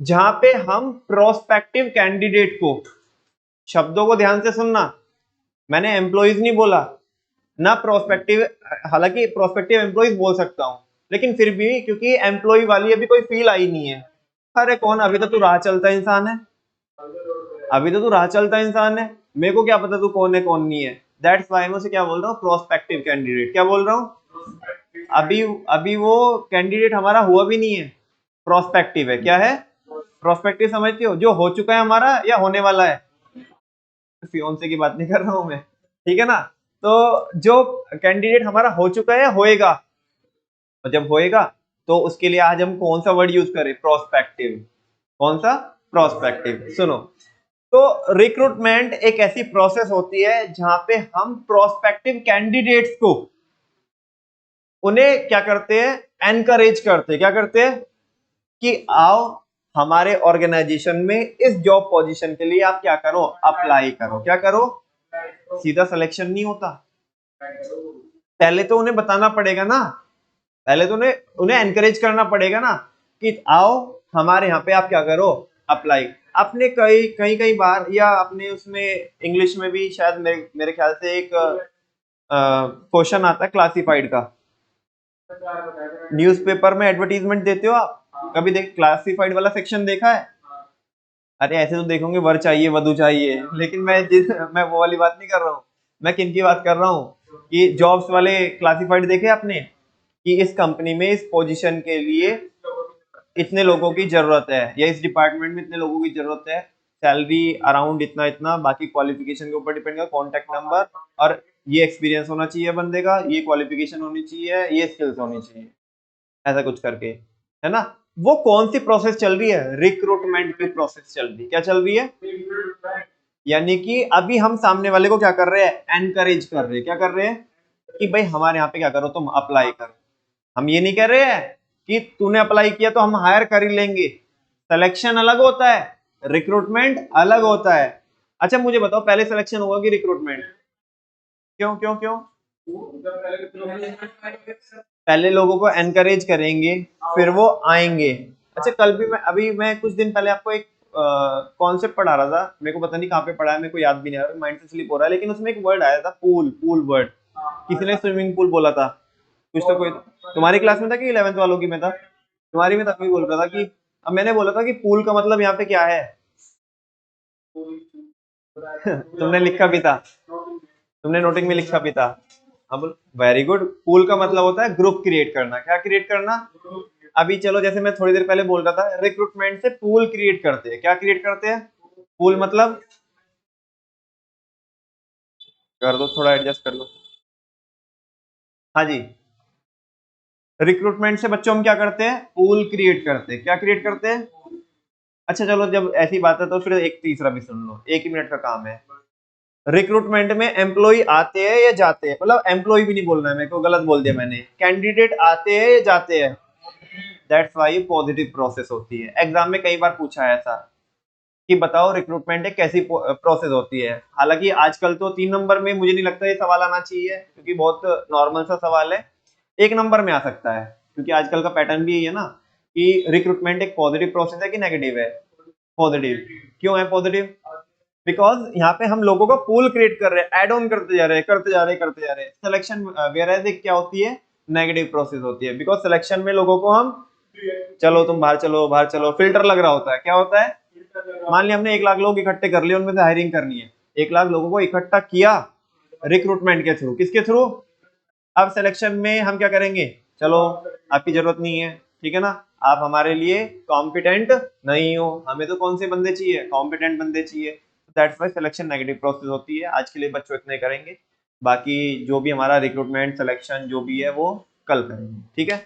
जहां पे हम प्रोस्पेक्टिव कैंडिडेट को, शब्दों को ध्यान से सुनना, मैंने एम्प्लॉइज नहीं बोला ना प्रोस्पेक्टिव, हालांकि प्रोस्पेक्टिव एम्प्लॉइज बोल सकता हूं, लेकिन फिर भी क्योंकि एम्प्लॉय वाली अभी कोई फील आई नहीं है। अरे कौन, अभी तो तू राह चलता इंसान है, अभी तो तू राह चलता इंसान है, मेरे को क्या पता तू कौन है कौन नहीं है। दैट्स व्हाई मैं उसे क्या बोल रहा हूँ, प्रोस्पेक्टिव कैंडिडेट। क्या बोल रहा हूँ, अभी अभी वो कैंडिडेट हमारा हुआ भी नहीं है, प्रोस्पेक्टिव है। क्या है, प्रोस्पेक्टिव समझते हो, जो हो चुका है हमारा या होने वाला है, फियोंसे की बात नहीं कर रहा हूं मैं, ठीक है ना। तो जो कैंडिडेट हमारा हो चुका है होएगा, और जब होएगा तो उसके लिए आज हम कौन सा वर्ड यूज करें, प्रोस्पेक्टिव। कौन सा, प्रोस्पेक्टिव। सुनो, तो रिक्रूटमेंट एक ऐसी प्रोसेस होती है जहां पे हम प्रोस्पेक्टिव कैंडिडेट्स को, उन्हें क्या करते हैं, एनकरेज करते हैं। क्या करते हैं कि आओ हमारे ऑर्गेनाइजेशन में इस जॉब पोजीशन के लिए आप क्या करो, अप्लाई करो। क्या करो, सीधा सिलेक्शन नहीं होता, पहले तो उन्हें बताना पड़ेगा ना, पहले तो उन्हें उन्हें एनकरेज करना पड़ेगा ना कि आओ हमारे यहाँ पे आप क्या करो, अप्लाई। आपने कई कई कई बार, या आपने उसमें इंग्लिश में भी शायद मेरे ख्याल से एक क्वेश्चन आता है क्लासिफाइड का, न्यूज़पेपर में एडवर्टीजमेंट देते हो आप, कभी देख क्लासिफाइड वाला सेक्शन देखा है? अरे ऐसे तो देखोगे वर चाहिए वधु चाहिए, लेकिन मैं वो वाली बात नहीं कर रहा हूँ, मैं किन की बात कर रहा हूँ कि जॉब्स वाले क्लासिफाइड देखे आपने, कि इस कंपनी में इस पोजीशन के लिए इतने लोगों की जरूरत है, या इस डिपार्टमेंट में इतने लोगों की जरूरत है, सैलरी अराउंड इतना इतना, बाकी क्वालिफिकेशन के ऊपर डिपेंड कर, कॉन्टेक्ट नंबर, और ये एक्सपीरियंस होना चाहिए बंदे का, ये क्वालिफिकेशन होनी चाहिए, ये स्किल्स होनी चाहिए, ऐसा कुछ करके, है ना। वो कौन सी प्रोसेस चल रही है, रिक्रूटमेंट की प्रोसेस चल रही है। क्या चल रही है, यानी कि अभी हम सामने वाले को क्या कर रहे हैं, एनकरेज कर रहे हैं। क्या कर रहे हैं कि भाई हमारे यहाँ पे क्या करो, तुम अप्लाई करो। हम ये नहीं कह रहे हैं कि तूने अप्लाई किया तो हम हायर कर ही लेंगे, सिलेक्शन अलग होता है, रिक्रूटमेंट अलग होता है। अच्छा मुझे बताओ, पहले सिलेक्शन होगा कि रिक्रूटमेंट, क्यों क्यों क्यों, पहले लोगों को एनकरेज करेंगे फिर वो आएंगे। अच्छा कल भी मैं कुछ दिन पहले आपको एक कॉन्सेप्ट पढ़ा रहा था, मेरे को पता नहीं कहाँ पे पढ़ा है, मेरे को याद भी नहीं आ रहा, माइंड से स्लिप हो रहा है, लेकिन उसमें एक वर्ड आया था, पूल, पूल वर्ड, किसी ने स्विमिंग पूल बोला था, कुछ तो कोई, तुम्हारी क्लास में था कि 11th वालों की में था, तुम्हारी में था, कोई बोल रहा था कि, अब मैंने बोला था कि पूल का मतलब यहाँ पे क्या है तुमने लिखा भी था, तुमने नोटिंग में लिखा भी था। हाँ बोल, वेरी गुड। पूल का मतलब होता है ग्रुप क्रिएट करना। क्या क्रिएट करना, अभी चलो जैसे मैं थोड़ी देर पहले बोल रहा था, रिक्रूटमेंट से पूल क्रिएट करते हैं। क्या क्रिएट करते हैं, पूल मतलब, कर दो थोड़ा एडजस्ट कर लो, हाँ जी, रिक्रूटमेंट से बच्चों हम क्या करते हैं, पूल क्रिएट करते हैं। क्या क्रिएट करते हैं, अच्छा चलो जब ऐसी बात है तो फिर एक तीसरा भी सुन लो, एक ही मिनट का काम है। रिक्रूटमेंट में एम्प्लॉय आते हैं या जाते हैं, मतलब एम्प्लॉय भी नहीं बोलना है मेरे को, गलत बोल दिया मैंने, कैंडिडेट आते हैं या जाते हैं, दैट्स वाई पॉजिटिव प्रोसेस होती है। एग्जाम में कई बार पूछा है ऐसा कि बताओ रिक्रूटमेंट एक कैसी प्रोसेस होती है, हालांकि आजकल तो 3 नंबर में मुझे नहीं लगता ये सवाल आना चाहिए, क्योंकि बहुत नॉर्मल सा सवाल है, 1 नंबर में आ सकता है, क्योंकि आजकल का पैटर्न भी यही है ना कि रिक्रूटमेंट एक पॉजिटिव प्रोसेस है कि नेगेटिव है, पॉजिटिव। क्यों है पॉजिटिव, बिकॉज यहाँ पे हम लोगों को पूल क्रिएट कर रहे हैं, एड ऑन करते जा रहे हैं, करते जा रहे हैं, करते जा रहे हैं। सिलेक्शन वेयर क्या होती है, नेगेटिव प्रोसेस होती है, बिकॉज सिलेक्शन में लोगों को हम, चलो तुम बाहर चलो बाहर चलो, फिल्टर लग रहा होता है। क्या होता है, मान लिया हमने 1 लाख लोग इकट्ठे कर लिए, उनमें से हायरिंग करनी है, 1 लाख लोगों को इकट्ठा किया रिक्रूटमेंट के थ्रू, किसके थ्रू, अब सिलेक्शन में हम क्या करेंगे, चलो आपकी जरूरत नहीं है, ठीक है ना, आप हमारे लिए कॉम्पिटेंट नहीं हो, हमें तो कौन से बंदे चाहिए, कॉम्पिटेंट बंदे चाहिए। That's why selection negative process होती है। आज के लिए बच्चों इतने करेंगे, बाकी जो भी हमारा रिक्रूटमेंट सिलेक्शन जो भी है वो कल करेंगे, ठीक है।